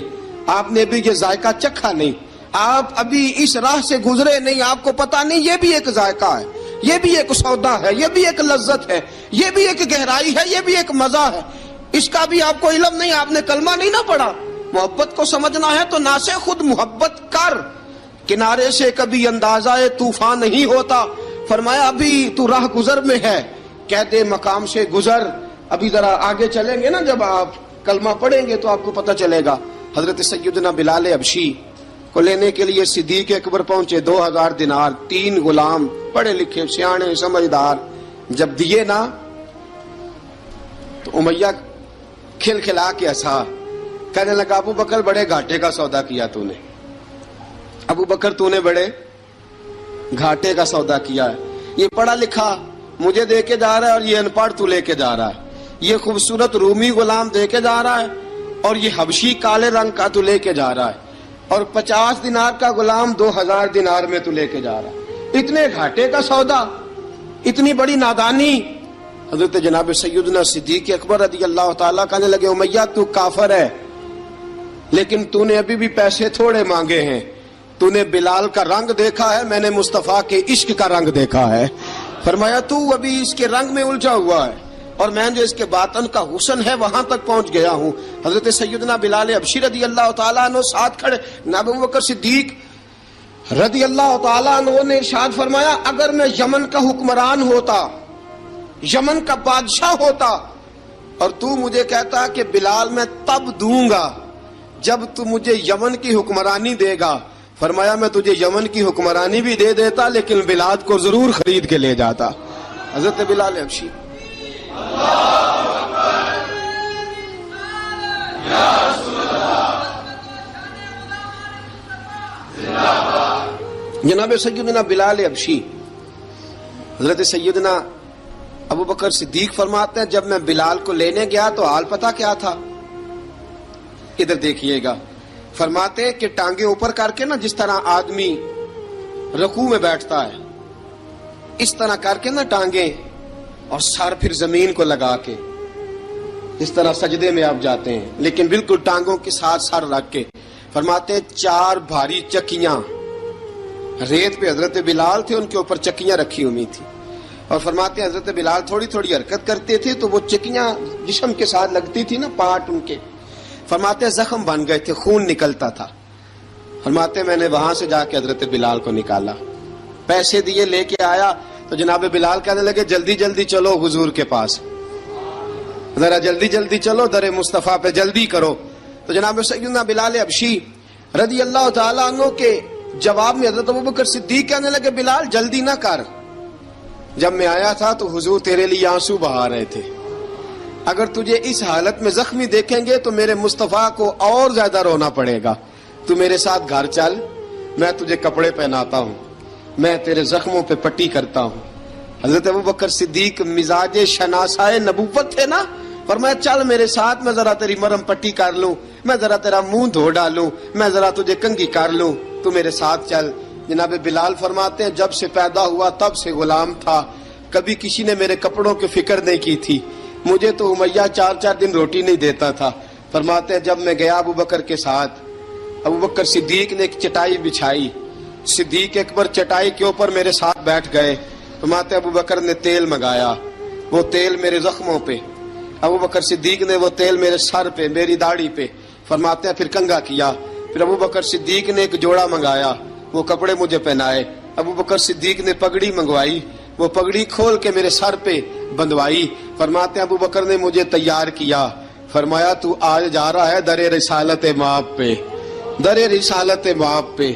آپ نے بھی یہ ذائقہ چکھا نہیں، آپ ابھی اس راہ سے گزرے نہیں، آپ کو پتہ نہیں یہ بھی ایک ذائقہ ہے، یہ بھی ایک سودا ہے، یہ بھی ایک لذت ہے، یہ بھی ایک گہرائی ہے، یہ بھی ایک مزہ ہے، اس کا بھی آپ کو علم نہیں، آپ نے کلمہ نہیں نہ پڑھا. محبت کو سمجھنا ہے تو نہ سے خود محبت کر، کنارے سے کبھی اندازہ طوفان نہیں ہوتا. فرمایا ابھی تو راہ گزر میں ہے، کہتے مقام سے گزر. ابھی ذرا آگے چلیں گے نا، جب آپ کلمہ پڑھیں گے تو آپ کو پتہ چلے گا. حضرت سیدنا بلال حبشی کو لینے کے لیے صدیق اکبر پہنچے، 2000 دینار، 3 غلام پڑھے لکھے سیانے سمجھدار. جب دیے نا تو امیہ کھل کھلا کے ہنسا. کہنے لگا ابو بکر بڑے گھاٹے کا سودا کیا تو نے، ابو بکر تو نے بڑے گھاٹے کا سودا کیا ہے. یہ پڑھا لکھا مجھے دے کے جا رہا ہے اور یہ ان پڑھ تو لے کے جا رہا ہے، یہ خوبصورت رومی غلام دے کے جا رہا ہے اور یہ حبشی کالے رنگ کا تو لے کے جا رہا ہے، اور 50 دینار کا غلام 2000 دینار میں تو لے کے جا رہا ہے. اتنے گھاٹے کا سودا، اتنی بڑی نادانی. حضرت جناب سیدنا صدیق اکبر رضی اللہ تعالیٰ کہنے لگے امیہ تو کافر ہے، لیکن تو نے ابھی بھی پیسے تھوڑے مانگے ہیں، تو نے بلال کا رنگ دیکھا ہے، میں نے مصطفیٰ کے عشق کا رنگ دیکھا ہے. فرمایا تو ابھی اس کے رنگ میں الجھا ہوا ہے اور میں جو اس کے باطن کا حسن ہے وہاں تک پہنچ گیا ہوں. حضرت سیدنا بلال حبشی رضی اللہ تعالیٰ عنہ ساتھ کھڑے. جناب ابو بکر صدیق رضی اللہ تعالیٰ عنہ نے ارشاد فرمایا اگر میں یمن کا حکمران ہوتا، یمن کا بادشاہ ہوتا، اور تو مجھے کہتا کہ بلال میں تب دوں گا جب تو مجھے یمن کی حکمرانی دے گا، فرمایا میں تجھے یمن کی حکمرانی بھی دے دیتا لیکن بلال کو ضرور خرید کے لے جاتا. حضرت بلال حبشی. جناب سیدنا بلال حبشی. حضرت سیدنا ابو بکر صدیق فرماتے ہیں جب میں بلال کو لینے گیا تو حال پتہ کیا تھا؟ ادھر دیکھیے گا. فرماتے کہ ٹانگیں اوپر کر کے نا جس طرح آدمی رکوع میں بیٹھتا ہے اس طرح کر کے نا ٹانگیں، اور سر پھر زمین کو لگا کے جس طرح سجدے میں آپ جاتے ہیں، لیکن بالکل ٹانگوں کے ساتھ سر رکھ کے. فرماتے 4 بھاری چکیاں ریت پہ حضرت بلال تھے، ان کے اوپر چکیاں رکھی ہوئی تھی، اور فرماتے ہیں حضرت بلال تھوڑی تھوڑی حرکت کرتے تھے تو وہ چکیاں جسم کے ساتھ لگتی تھی نا، پارٹ ان کے، فرماتے زخم بن گئے تھے، خون نکلتا تھا۔ فرماتے میں نے وہاں سے جا کے حضرت بلال کو نکالا، پیسے دیے، لے کے آیا تو جناب بلال کہنے لگے جلدی جلدی چلو حضور کے پاس، ذرا جلدی جلدی چلو، در مصطفیٰ پہ جلدی کرو۔ تو جناب سیدنا بلال حبشی رضی اللہ تعالیٰ عنہ کے جواب میں حضرت ابوبکر صدیق کہنے لگے بلال جلدی نہ کر، جب میں آیا تھا تو حضور تیرے لیے آنسو بہا رہے تھے، اگر تجھے اس حالت میں زخمی دیکھیں گے تو میرے مصطفیٰ کو اور زیادہ رونا پڑے گا، تو میرے ساتھ گھر چل، میں تجھے کپڑے پہناتا ہوں، میں تیرے زخموں پہ پٹی کرتا ہوں۔ حضرت ابوبکر صدیق مزاج شناسائے نبوت تھے نا، فرمایا چل میرے ساتھ، میں ذرا تیری مرم پٹی کر لوں، میں ذرا تیرا منہ دھو ڈالوں، میں ذرا تجھے کنگھی کر لوں، تو میرے ساتھ چل۔ جناب بلال فرماتے ہیں جب سے پیدا ہوا تب سے غلام تھا، کبھی کسی نے میرے کپڑوں کی فکر نہیں کی تھی، مجھے تو امیہ 4 دن روٹی نہیں دیتا تھا۔ فرماتے ہیں جب میں گیا ابوبکر کے ساتھ، ابوبکر صدیق نے ایک چٹائی بچھائی، صدیق اکبر چٹائی کے اوپر میرے ساتھ بیٹھ گئے۔ فرماتے ابوبکر نے تیل منگایا، وہ تیل میرے زخموں پہ، ابوبکر صدیق نے وہ تیل میرے سر پہ، میری داڑھی پہ، فرماتے ہیں پھر کنگھا کیا، پھر ابوبکر صدیق نے ایک جوڑا منگایا، وہ کپڑے مجھے پہنائے، ابوبکر صدیق نے پگڑی منگوائی، وہ پگڑی کھول کے میرے سر پہ بندھوائی۔ فرماتے ہیں ابوبکر نے مجھے تیار کیا، فرمایا تو آج جا رہا ہے در رسالت مآب پہ، در رسالت مآب پہ،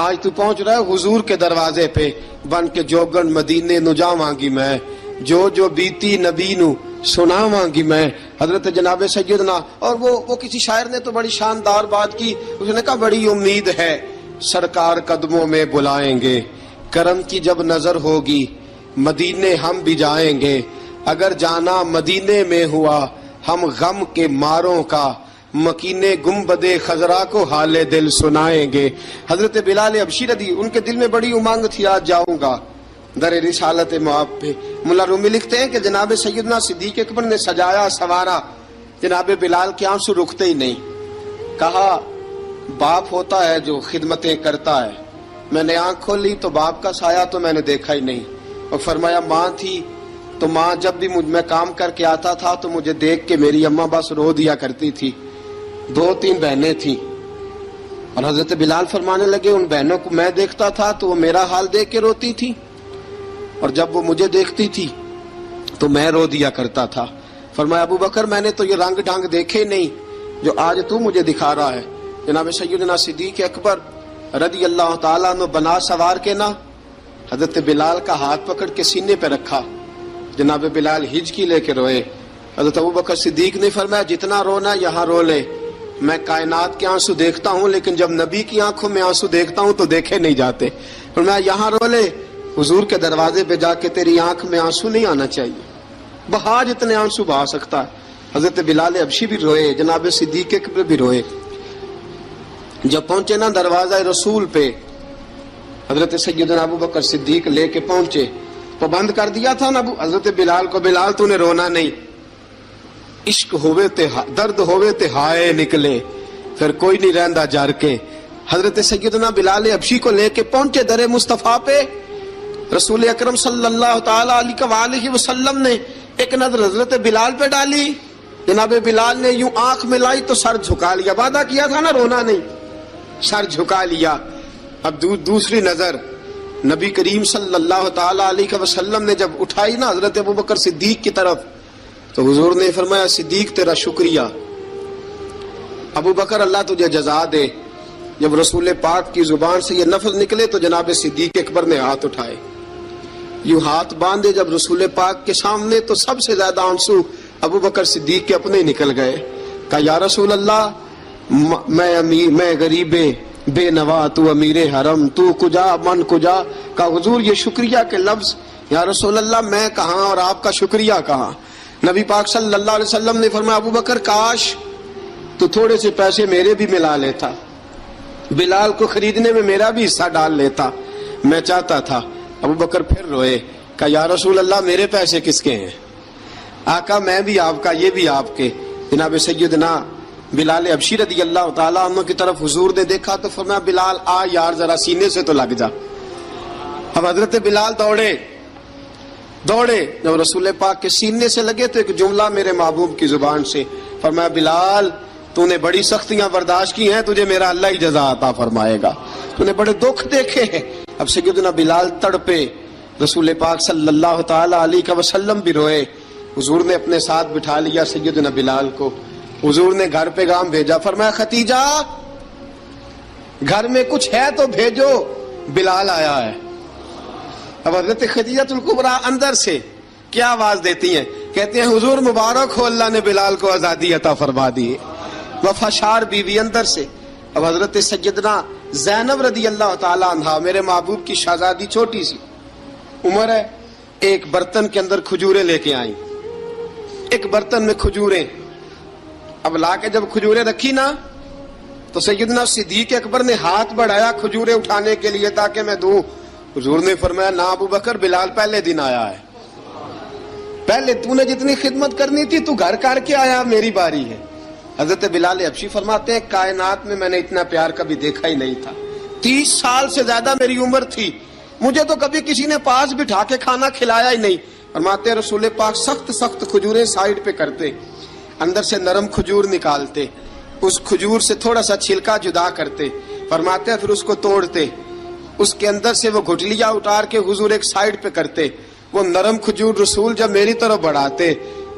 آج تو پہنچ رہا ہے حضور کے دروازے پہ، بن کے جوگن مدینے نو جاواں گی میں، جو بیتی نبی نو سناواں گی میں۔ حضرت جناب سیدنا، اور وہ کسی شاعر نے تو بڑی شاندار بات کی، اس نے کہا بڑی امید ہے سرکار قدموں میں بلائیں گے، کرم کی جب نظر ہوگی مدینے ہم بھی جائیں گے، اگر جانا مدینے میں ہوا ہم غم کے ماروں کا، مکینے گنبد خضرا کو حال دل سنائیں گے۔ حضرت بلال حبشی رضی ان کے دل میں بڑی امنگ تھی آج جاؤں گا در رسالت مآب پہ۔ ملا رومی لکھتے ہیں کہ جناب سیدنا صدیق اکبر نے سجایا سوارا، جناب بلال کے آنسو رکتے ہی نہیں، کہا باپ ہوتا ہے جو خدمتیں کرتا ہے، میں نے آنکھ کھولی تو باپ کا سایہ تو میں نے دیکھا ہی نہیں، اور فرمایا ماں تھی تو ماں جب بھی میں کام کر کے آتا تھا تو مجھے دیکھ کے میری اماں بس رو دیا کرتی تھی، 2-3 بہنیں تھیں، اور حضرت بلال فرمانے لگے ان بہنوں کو میں دیکھتا تھا تو وہ میرا حال دیکھ کے روتی تھی، اور جب وہ مجھے دیکھتی تھی تو میں رو دیا کرتا تھا۔ فرمایا ابوبکر میں نے تو یہ رنگ ڈھنگ دیکھے نہیں جو آج تو مجھے دکھا رہا ہے۔ جناب سیدنا صدیق اکبر رضی اللہ تعالیٰ عنہ بنا سوار کے نا حضرت بلال کا ہاتھ پکڑ کے سینے پہ رکھا، جناب بلال ہچکی لے کے روئے۔ حضرت ابوبکر صدیق نے فرمایا جتنا رونا یہاں رو لے، میں کائنات کے آنسو دیکھتا ہوں لیکن جب نبی کی آنکھوں میں آنسو دیکھتا ہوں تو دیکھے نہیں جاتے، فرمایا یہاں رو لے، حضور کے دروازے پہ جا کے تیری آنکھ میں آنسو نہیں آنا چاہیے، بہا جتنے آنسو بہا سکتا ہے۔ حضرت بلال حبشی بھی روئے، جناب صدیق اکبر بھی روئے۔ جب پہنچے نا دروازہ رسول پہ، حضرت سیدنا ابوبکر صدیق لے کے پہنچے، پابند کر دیا تھا نا حضرت بلال کو، بلال تو نے رونا نہیں، عشق ہوئے تے درد ہوئے تے ہائے نکلے، پھر کوئی نہیں رہندا جر کے۔ حضرت سیدنا بلال حبشی کو لے کے پہنچے در مصطفیٰ پہ، رسول اکرم صلی اللہ تعالی علیہ وسلم نے ایک نظر حضرت بلال پہ ڈالی، جناب بلال نے یوں آنکھ ملائی تو سر جھکا لیا، وعدہ کیا تھا نا رونا نہیں، سر جھکا لیا۔ اب دوسری نظر نبی کریم صلی اللہ تعالی علیہ وسلم نے جب اٹھائی نا حضرت ابوبکر صدیق کی طرف تو حضور نے فرمایا صدیق تیرا شکریہ، ابوبکر اللہ تجھے جزا دے۔ جب رسول پاک کی زبان سے یہ لفظ نکلے تو جناب صدیق اکبر نے ہاتھ اٹھائے، یوں ہاتھ باندھے جب رسول پاک کے سامنے تو سب سے زیادہ آنسو ابوبکر صدیق کے اپنے نکل گئے۔ کہا یا رسول اللہ میں غریب بے نوا، تو امیر حرم، تو کجا من کجا۔ کہا حضور یہ شکریہ کے لفظ، یا رسول اللہ میں کہاں اور آپ کا شکریہ کہاں۔ نبی پاک صلی اللہ علیہ وسلم نے فرمایا ابوبکر کاش تو تھوڑے سے پیسے میرے بھی ملا لیتا، بلال کو خریدنے میں میرا بھی حصہ ڈال لیتا، میں چاہتا تھا۔ ابوبکر پھر روئے، کہا یا رسول اللہ میرے پیسے کس کے ہیں؟ آقا میں بھی آپ کا، یہ بھی آپ کے۔ جناب سیدنا بلال حبشی رضی اللہ تعالیٰ عنہ کی طرف حضور نے دیکھا تو فرمایا بلال آ یار ذرا سینے سے تو لگ جا. اب حضرت بلال دوڑے. جب رسول پاک کے سینے سے لگے تو ایک جملہ میرے محبوب کی زبان سے فرمایا بلال تو نے بڑی سختیاں برداشت کی ہیں, تجھے میرا اللہ ہی جزا عطا فرمائے گا, تو نے بڑے دکھ دیکھے ہیں. اب سیدنا بلال تڑپے, رسول پاک صلی اللہ تعالی علیہ وسلم بھی روئے. حضور نے اپنے ساتھ بٹھا لیا سیدنا بلال کو. حضور نے گھر پیغام بھیجا, فرمایا ختیجہ گھر میں کچھ ہے تو بھیجو, بلال آیا ہے. اب حضرت خدیجہ الکبریٰ اندر سے کیا آواز دیتی ہیں, کہتے ہیں حضور مبارک ہو, اللہ نے بلال کو آزادی عطا فرما دی. وفاشار بیوی اندر سے. اب حضرت سیدنا زینب رضی اللہ تعالی عنہا میرے محبوب کی شہزادی, چھوٹی سی عمر ہے, ایک برتن کے اندر کھجوریں لے کے آئیں. ایک برتن میں کھجوریں. اب لا کے جب کھجوریں رکھی نا تو سیدنا صدیق اکبر نے ہاتھ بڑھایا کھجوریں اٹھانے کے لیے تاکہ میں دوں. حضور نے فرمایا نا ابو بکر, بلال پہلے دن آیا ہے, پہلے تو نے جتنی خدمت کرنی تھی تو گھر کر کے آیا, میری باری ہے. حضرت بلال حبشی فرماتے ہیں کائنات میں نے اتنا پیار کبھی دیکھا ہی نہیں تھا. 30 سال سے زیادہ میری عمر تھی, مجھے تو کبھی کسی نے پاس بٹھا کے کھانا کھلایا ہی نہیں. فرماتے ہیں رسول پاک سخت کھجوریں سائیڈ پہ کرتے, اندر سے نرم کھجور نکالتے, اس کھجور سے تھوڑا سا چھلکا جدا کرتے. فرماتے ہیں پھر اس کو توڑتے, اس کے اندر سے وہ گھٹلیاں اتار کے حضور ایک سائیڈ پہ کرتے. وہ نرم کھجور رسول جب میری طرف بڑھاتے,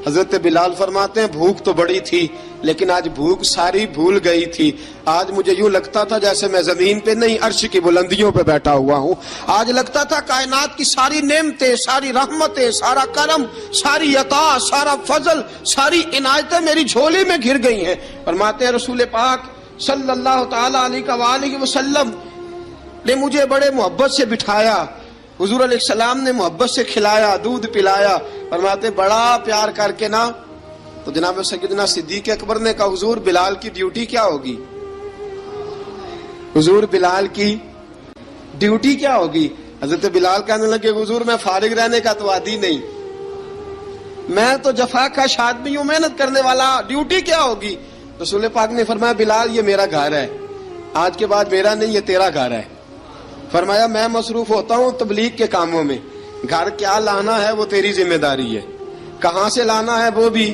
حضرت بلال فرماتے ہیں بھوک تو بڑی تھی لیکن آج بھوک ساری بھول گئی تھی. آج مجھے یوں لگتا تھا جیسے میں زمین پہ نہیں عرش کی بلندیوں پہ بیٹھا ہوا ہوں. آج لگتا تھا کائنات کی ساری نعمتیں, ساری رحمتیں, سارا کرم, ساری عطا, سارا فضل, ساری عنایتیں میری جھولی میں گر گئی ہیں. فرماتے ہیں رسول پاک صلی اللہ تعالی علیہ وسلم نے مجھے بڑے محبت سے بٹھایا, حضور علیہ السلام نے محبت سے کھلایا, دودھ پلایا. فرماتے بڑا پیار کر کے نا تو جناب سیدنا صدیق اکبر نے کہا حضور بلال کی ڈیوٹی کیا ہوگی, حضور بلال کی ڈیوٹی کیا ہوگی. حضرت بلال کہنے لگے حضور میں فارغ رہنے کا تو عادی نہیں, میں تو جفا کش آدمی ہوں, محنت کرنے والا, ڈیوٹی کیا ہوگی. رسول پاک نے فرمایا بلال یہ میرا گھر ہے, آج کے بعد میرا نہیں یہ تیرا گھر ہے. فرمایا میں مصروف ہوتا ہوں تبلیغ کے کاموں میں, گھر کیا لانا ہے وہ تیری ذمہ داری ہے, کہاں سے لانا ہے وہ بھی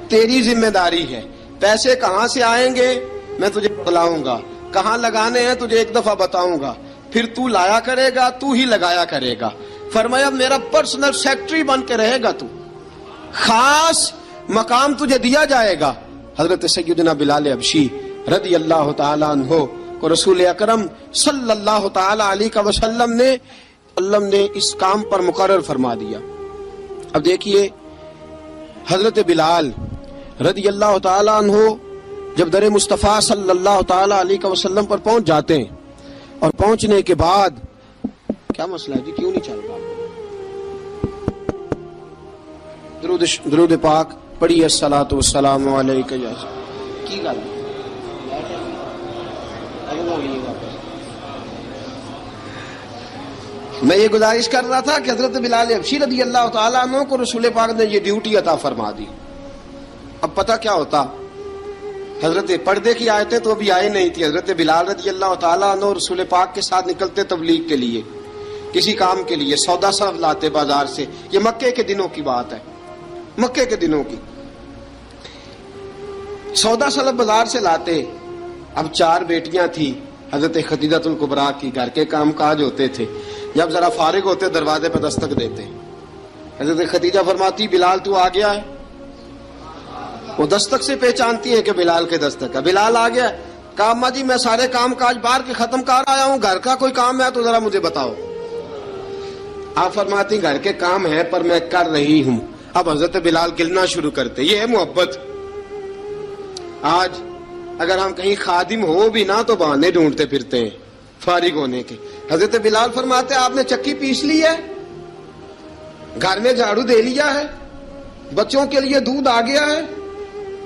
تیری ذمہ داری ہے, پیسے کہاں سے آئیں گے میں تجھے بتلاؤں گا, کہاں لگانے ہیں تجھے ایک دفعہ بتاؤں گا, پھر تو لایا کرے گا, تو ہی لگایا کرے گا. فرمایا میرا پرسنل سیکٹری بن کے رہے گا, تو خاص مقام تجھے دیا جائے گا. حضرت سیدنا بلال حبشی رضی اللہ تعالی عنہ کو رسول اکرم صلی اللہ تعالی علیہ وسلم نے اس کام پر مقرر فرما دیا. اب دیکھیے حضرت بلال رضی اللہ تعالی عنہ جب در مصطفیٰ صلی اللہ تعالی علیہ وسلم پر پہنچ جاتے ہیں, اور پہنچنے کے بعد کیا مسئلہ ہے جی, کیوں نہیں چل رہا؟ درود پاک پڑھیے الصلاۃ والسلام علیک. کی گل میں یہ گزارش کر رہا تھا کہ حضرت بلال حبشی رضی اللہ تعالیٰ عنہ کو رسول پاک نے یہ ڈیوٹی عطا فرما دی. اب پتہ کیا ہوتا, حضرت پردے کی آیتیں تو ابھی آئی نہیں تھی. حضرت بلال رضی اللہ تعالیٰ عنہ رسول پاک کے ساتھ نکلتے تبلیغ کے لیے, کسی کام کے لیے, سودا سب لاتے بازار سے. یہ مکے کے دنوں کی بات ہے, مکے کے دنوں کی. سودا سلب بازار سے لاتے. اب 4 بیٹیاں تھیں حضرت خدیجہ الکبریٰ کی, گھر کے کام کاج ہوتے تھے. جب ذرا فارغ ہوتے دروازے پہ دستک دیتے. حضرت خدیجہ فرماتی بلال تو آ گیا ہے. وہ دستک سے پہچانتی ہیں کہ بلال کے دستک ہے. بلال آ گیا. کہا اماں جی میں سارے کام کاج باہر کے ختم کر آیا ہوں, گھر کا کوئی کام ہے تو ذرا مجھے بتاؤ. آپ فرماتی گھر کے کام ہے پر میں کر رہی ہوں. اب حضرت بلال گلنا شروع کرتے. یہ ہے محبت. آج اگر ہم کہیں خادم ہو بھی نہ تو بہانے ڈھونڈتے پھرتے ہیں فارغ ہونے کے. حضرت بلال فرماتے آپ نے چکی پیس لی ہے, گھر میں جھاڑو دے لیا ہے, بچوں کے لیے دودھ آ گیا ہے,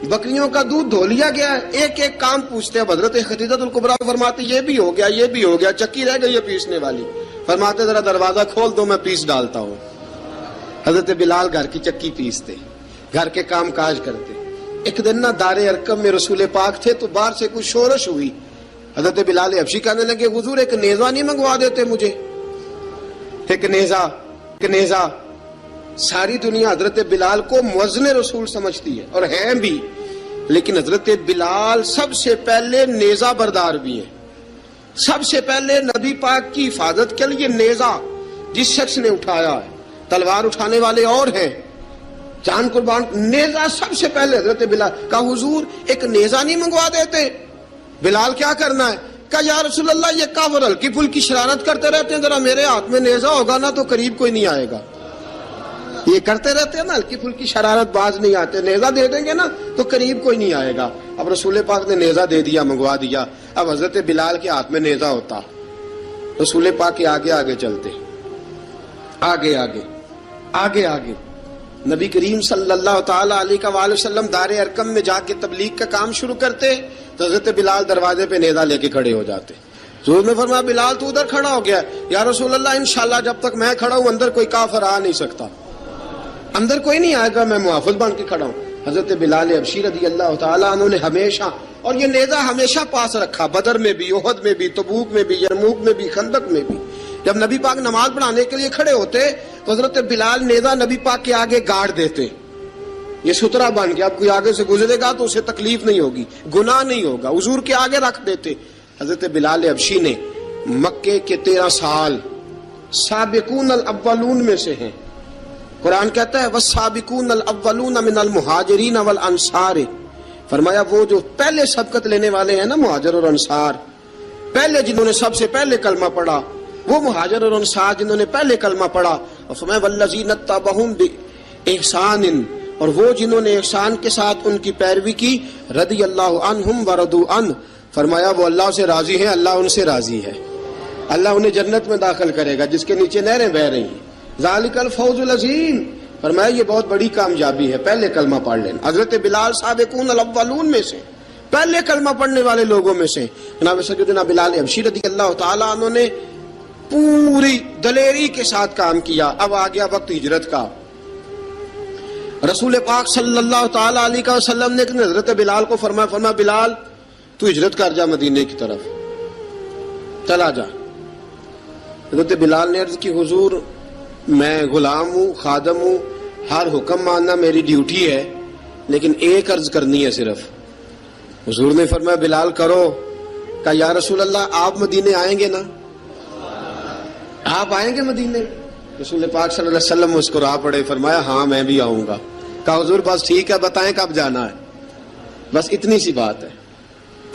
بکریوں کا دودھ دھو لیا گیا ہے, ایک ایک کام پوچھتے. اب حضرت خدیجہ الکبریٰ فرماتے یہ بھی ہو گیا, یہ بھی ہو گیا, چکی رہ گئی ہے پیسنے والی. فرماتے ذرا دروازہ کھول دو میں پیس ڈالتا ہوں. حضرت بلال گھر کی چکی پیستے, گھر کے کام کاج کرتے. ایک دن نا دار ارقم میں رسول پاک تھے تو باہر سے کچھ شورش ہوئی. حضرت بلال حبشی کہنے لگے حضور ایک نیزہ نہیں منگوا دیتے مجھے؟ ایک نیزہ. ساری دنیا حضرت بلال کو مؤذن رسول سمجھتی ہے اور ہیں بھی، لیکن حضرت بلال سب سے پہلے نیزہ بردار بھی ہیں. سب سے پہلے نبی پاک کی حفاظت کے لیے نیزہ جس شخص نے اٹھایا ہے، تلوار اٹھانے والے اور ہیں، جان قربان، نیزہ سب سے پہلے حضرت بلال. کہا حضور ایک نیزہ نہیں منگوا دیتے؟ بلال کیا کرنا ہے؟ کہا یا رسول اللہ یہ کافر ہلکی پھلکی شرارت کرتے رہتے ہیں، ذرا میرے ہاتھ میں نیزہ ہوگا نا تو قریب کوئی نہیں آئے گا. یہ کرتے رہتے ہیں نا ہلکی پھلکی شرارت، باز نہیں آتے، نیزہ دے دیں گے نا تو قریب کوئی نہیں آئے گا. اب رسول پاک نے نیزہ دے دیا، منگوا دیا. اب حضرت بلال کے ہاتھ میں نیزہ ہوتا، رسول پاک کے آگے آگے چلتے، آگے نبی کریم صلی اللہ تعالی علیہ وآلہ وسلم دار ارقم میں جا کے تبلیغ کا کام شروع کرتے تو حضرت بلال دروازے پہ نیزہ لے کے کھڑے ہو جاتے. حضور نے فرمایا بلال تو ادھر کھڑا ہو گیا. یا رسول اللہ انشاءاللہ جب تک میں کھڑا ہوں اندر کوئی کافر آ نہیں سکتا، اندر کوئی نہیں آئے گا، میں محافظ بن کے کھڑا ہوں. حضرت بلال حبشی رضی اللہ تعالیٰ عنہ نے ہمیشہ، اور یہ نیزہ ہمیشہ پاس رکھا، بدر میں بھی، احد میں بھی، تبوک میں بھی، یرموک میں بھی، خندق میں بھی. جب نبی پاک نماز پڑھانے کے لیے کھڑے ہوتے تو حضرت بلال نیزہ نبی پاک کے آگے گاڑ دیتے. یہ سترا بن گیا، اب کوئی آگے سے گزرے گا تو اسے تکلیف نہیں ہوگی، گناہ نہیں ہوگا، حضور کے آگے رکھ دیتے. حضرت بلال حبشی نے مکے کے 13 سال سابقون الاولون میں سے ہیں. قرآن کہتا ہے والسابقون الاولون من المہاجرین والانصار. فرمایا وہ جو پہلے سبقت لینے والے ہیں نا مہاجر اور انصار، پہلے جنہوں نے سب سے پہلے کلمہ پڑھا، وہ مہاجر اور انصار جنہوں نے پہلے کلمہ پڑھا. اور فرمایا والذین اتبعوہم بإحسان، اور وہ جنہوں نے احسان کے ساتھ ان کی پیروی کی، رضی اللہ عنہم ورضوا عنہ. فرمایا وہ اللہ سے راضی ہیں، اللہ ان سے راضی ہے، اللہ انہیں جنت میں داخل کرے گا جس کے نیچے نہریں بہہ رہی ہیں. ذالک الفوز العظیم. فرمایا یہ بہت بڑی کامیابی ہے، پہلے کلمہ پڑھ لینا. حضرت بلال سابقون الاولون میں سے، پہلے کلمہ پڑھنے والے لوگوں میں سے. جناب سیدنا بلال حبشی رضی اللہ تعالیٰ عنہ نے پوری دلیری کے ساتھ کام کیا. اب آ گیا وقت ہجرت کا. رسول پاک صلی اللہ تعالیٰ علیہ وسلم نے حضرت بلال کو فرمایا بلال تو ہجرت کر جا مدینے کی طرف، چلا جا. حضرت بلال نے عرض کی حضور میں غلام ہوں، خادم ہوں، ہر حکم ماننا میری ڈیوٹی ہے، لیکن ایک عرض کرنی ہے صرف. حضور نے فرمایا بلال کرو. کہا یا رسول اللہ آپ مدینے آئیں گے نا؟ آپ آئیں گے مدینے؟ رسول پاک صلی اللہ علیہ وسلم مسکرا پڑے، فرمایا ہاں میں بھی آؤں گا. کہا حضور بس ٹھیک ہے، بتائیں کب جانا ہے، بس اتنی سی بات ہے.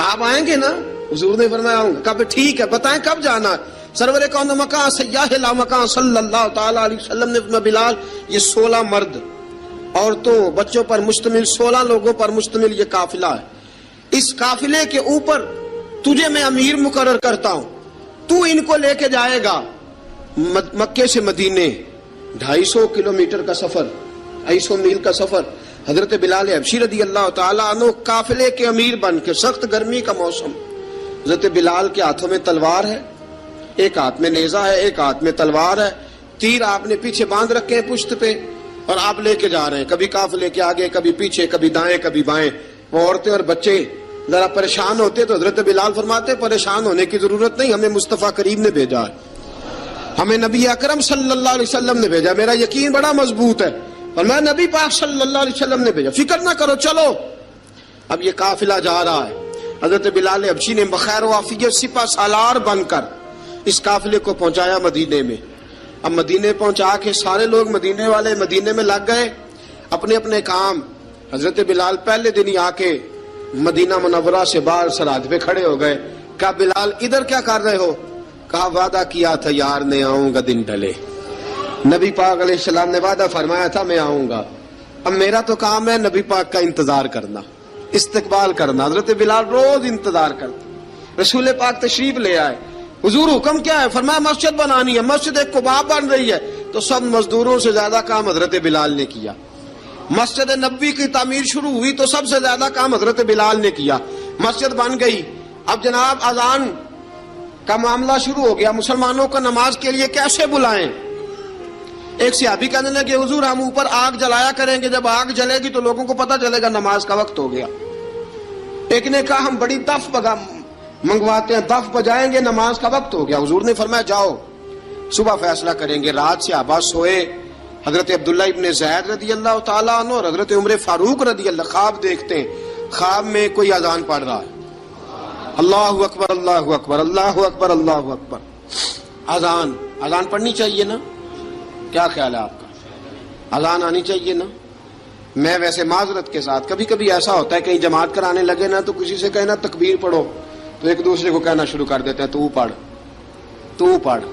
آپ آئیں گے نا؟ حضور نے فرمایا آؤں گا. کہا ٹھیک ہے، بتائیں کب جانا ہے. سرور کون مکان سیاح لا مکان صلی اللہ تعالی علیہ وسلم نے فرمایا بلال یہ 16 مرد عورتوں بچوں پر مشتمل 16 لوگوں پر مشتمل یہ قافلہ ہے. اس قافلے کے اوپر تجھے میں امیر مقرر کرتا ہوں، تو ان کو لے کے جائے گا مکے سے مدینے. 250 کلومیٹر کا سفر، 250 میل کا سفر. حضرت بلال حبشی رضی اللہ تعالیٰ عنہ قافلے کے امیر بن کے، سخت گرمی کا موسم، حضرت بلال کے ہاتھوں میں تلوار ہے، ایک ہاتھ میں نیزہ ہے، ایک ہاتھ میں تلوار ہے. تیر آپ نے پیچھے باندھ رکھے ہیں پشت پہ، اور آپ لے کے جا رہے ہیں، کبھی قافلے کے آگے، کبھی پیچھے، کبھی دائیں کبھی بائیں. وہ عورتیں اور بچے ذرا پریشان ہوتے تو حضرت بلال فرماتے پریشان ہونے کی ضرورت نہیں، ہمیں مصطفیٰ کریم نے بھیجا ہے، ہمیں نبی اکرم صلی اللہ علیہ وسلم نے بھیجا. میرا یقین بڑا مضبوط ہے، اور میں نبی پاک صلی اللہ علیہ وسلم نے بھیجا، فکر نہ کرو چلو. اب یہ قافلہ جا رہا ہے. حضرت بلال حبشی نے بخیر و عافیت سپہ سالار بن کر اس قافلے کو پہنچایا مدینے میں. اب مدینے پہنچا کے سارے لوگ مدینے والے مدینے میں لگ گئے اپنے اپنے کام. حضرت بلال پہلے دن ہی آ کے مدینہ منورہ سے باہر سرحد پہ کھڑے ہو گئے. کہا بلال ادھر کیا کر رہے ہو؟ کہا وعدہ کیا تھا یار نے آؤں گا دن ڈھلے. نبی پاک علیہ السلام نے وعدہ فرمایا تھا میں آؤں گا. اب میرا تو کام ہے نبی پاک کا انتظار کرنا، استقبال کرنا. حضرت بلال روز انتظار کرتے. رسول پاک تشریف لے آئے. حضور حکم کیا ہے؟ فرمایا مسجد بنانی ہے. مسجد قباء بن رہی ہے. تو سب مزدوروں سے زیادہ کام حضرت بلال نے کیا. مسجد نبوی کی تعمیر شروع ہوئی تو سب سے زیادہ کام حضرت بلال نے کیا. مسجد بن گئی. اب جناب اذان کا معاملہ شروع ہو گیا. مسلمانوں کو نماز کے لیے کیسے بلائیں؟ ایک صحابی کہنے لگے حضور ہم اوپر آگ جلایا کریں گے، جب آگ جلے گی تو لوگوں کو پتہ چلے گا نماز کا وقت ہو گیا۔ ایک نے کہا ہم بڑی دف منگواتے ہیں، دف بجائیں گے، نماز کا وقت ہو گیا۔ حضور نے فرمایا جاؤ صبح فیصلہ کریں گے۔ رات صحابہ سوئے، حضرت عبداللہ ابن زید رضی اللہ تعالیٰ عنہ اور حضرت عمر فاروق رضی اللہ خواب دیکھتے ہیں، خواب میں کوئی اذان پڑھ رہا ہے، اللہ اکبر اللہ اکبر اللہ اکبر اللہ اکبر۔ اذان پڑھنی چاہیے نا؟ کیا خیال ہے آپ کا؟ اذان آنی چاہیے نا؟ میں ویسے معذرت کے ساتھ کبھی کبھی ایسا ہوتا ہے کہیں جماعت کرانے لگے نا تو کسی سے کہنا تکبیر پڑھو تو ایک دوسرے کو کہنا شروع کر دیتے ہیں تو پڑھ۔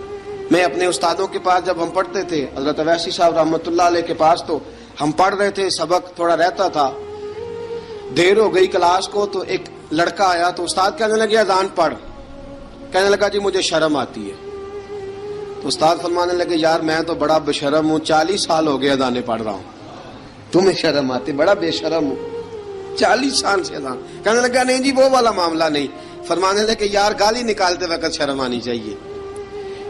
میں اپنے استادوں کے پاس جب ہم پڑھتے تھے، حضرت اویسی صاحب رحمۃ اللہ علیہ کے پاس، تو ہم پڑھ رہے تھے، سبق تھوڑا رہتا تھا، دیر ہو گئی کلاس کو تو ایک لڑکا آیا تو استاد کہنے لگے اذان پڑھ، کہنے لگا جی مجھے شرم آتی ہے۔ تو استاد فرمانے لگے یار میں تو بڑا بے شرم ہوں، 40 سال ہو گئے اذانیں پڑھ رہا ہوں، تمہیں شرم آتی؟ بڑا بے شرم ہوں، 40 سال سے اذان۔ کہنے لگا نہیں جی وہ والا معاملہ نہیں۔ فرمانے لگے یار گالی نکالتے وقت شرم آنی چاہیے،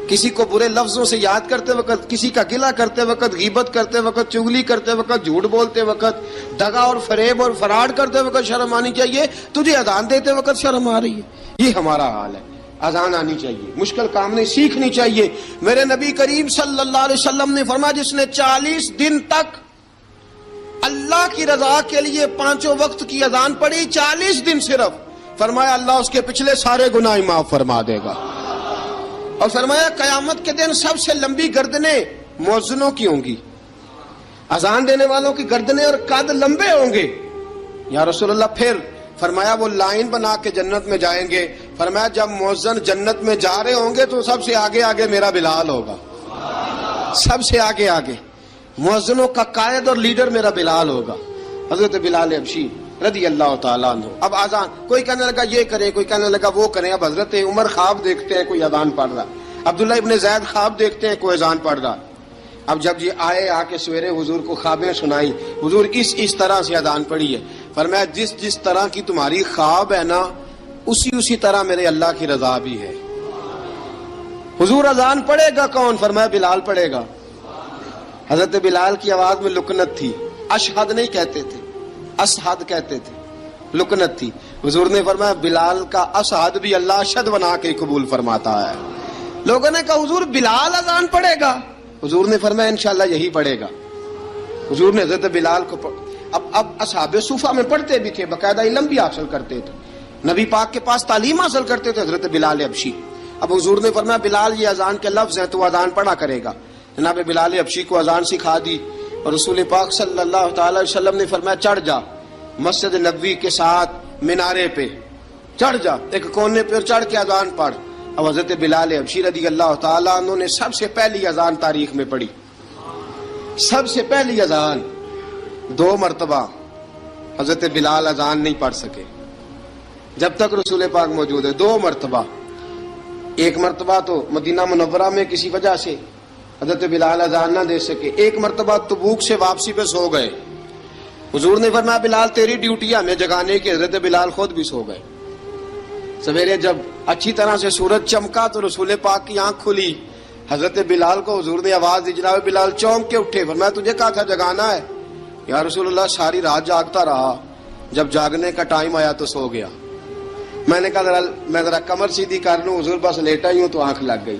کسی کو برے لفظوں سے یاد کرتے وقت، کسی کا گلہ کرتے وقت، غیبت کرتے وقت، چغلی کرتے وقت، جھوٹ بولتے وقت، دغا اور فریب اور فراڈ کرتے وقت شرم آنی چاہیے، تجھے اذان دیتے وقت شرم آ رہی ہے۔ یہ ہمارا حال ہے، اذان آنی چاہیے، مشکل کام نہیں، سیکھنی چاہیے۔ میرے نبی کریم صلی اللہ علیہ وسلم نے فرمایا جس نے 40 دن تک اللہ کی رضا کے لیے 5 وقت کی اذان پڑھی، 40 دن صرف، فرمایا اللہ اس کے پچھلے سارے گناہ معاف فرما دے گا۔ اور فرمایا قیامت کے دن سب سے لمبی گردنیں مؤذنوں کی ہوں گی، اذان دینے والوں کی گردنیں اور قد لمبے ہوں گے۔ یا رسول اللہ پھر فرمایا وہ لائن بنا کے جنت میں جائیں گے۔ فرمایا جب مؤذن جنت میں جا رہے ہوں گے تو سب سے آگے آگے میرا بلال ہوگا، سب سے آگے آگے مؤذنوں کا قائد اور لیڈر میرا بلال ہوگا، حضرت بلال حبشی رضی اللہ تعالیٰ عنہ۔ اب اذان کوئی کہنے لگا یہ کریں، کوئی کہنے لگا وہ کریں۔ اب حضرت عمر خواب دیکھتے ہیں کوئی اذان پڑھ رہا، عبداللہ ابن زید خواب دیکھتے ہیں کوئی اذان پڑھ رہا۔ اب جب یہ آئے آ کے سویرے حضور کو خوابیں سنائی، حضور اس طرح سے اذان پڑھی ہے۔ فرمایا جس طرح کی تمہاری خواب ہے نا اسی طرح میرے اللہ کی رضا بھی ہے۔ حضور اذان پڑھے گا کون؟ فرمایا بلال پڑھے گا۔ حضرت بلال کی آواز میں لکنت تھی، اشہد نہیں کہتے تھے، اشہد کہتے تھے، لکنت تھی۔ حضور نے فرمایا بلال کا اشہد بھی اللہ اشہد بنا کے قبول فرماتا ہے۔ لوگوں نے کہا حضور بلال اذان پڑھے گا؟ حضور نے فرمایا انشاءاللہ یہی پڑھے گا۔ حضور نے حضرت بلال کو اب اصحاب صوفہ میں پڑھتے بھی تھے، باقاعدہ علم بھی حاصل کرتے تھے، نبی پاک کے پاس تعلیم حاصل کرتے تھے حضرت بلال حبشی۔ اب حضور نے فرمایا بلال یہ اذان کے لفظ ہیں تو اذان پڑھا کرے گا۔ جناب بلال حبشی کو اذان سکھا دی اور رسول پاک صلی اللہ تعالی وسلم نے فرمایا چڑھ جا مسجد نبوی کے ساتھ مینارے پہ، چڑھ جا ایک کونے پہ اور چڑھ کے اذان پڑھ۔ اب حضرت بلال حبشی رضی اللہ تعالیٰ عنہ نے سب سے پہلی اذان تاریخ میں پڑھی، سب سے پہلی اذان 2 مرتبہ حضرت بلال اذان نہیں پڑھ سکے جب تک رسول پاک موجود ہے، 2 مرتبہ۔ ایک مرتبہ تو مدینہ منورہ میں کسی وجہ سے حضرت بلال اذان نہ دے سکے، ایک مرتبہ تبوک سے واپسی پہ سو گئے۔ حضور نے فرمایا بلال تیری ڈیوٹی ہے ہمیں جگانے کی، حضرت بلال خود بھی سو گئے۔ سویرے جب اچھی طرح سے سورج چمکا تو رسول پاک کی آنکھ کھلی، حضرت بلال کو حضور نے آواز دی، جناب بلال چونک کے اٹھے، فرمایا تجھے کہا تھا جگانا ہے؟ یا رسول اللہ ساری رات جاگتا رہا، جب جاگنے کا ٹائم آیا تو سو گیا۔ میں نے کہا میں ذرا کمر سیدھی کر لوں، حضور بس لیٹا ہی ہوں تو آنکھ لگ گئی،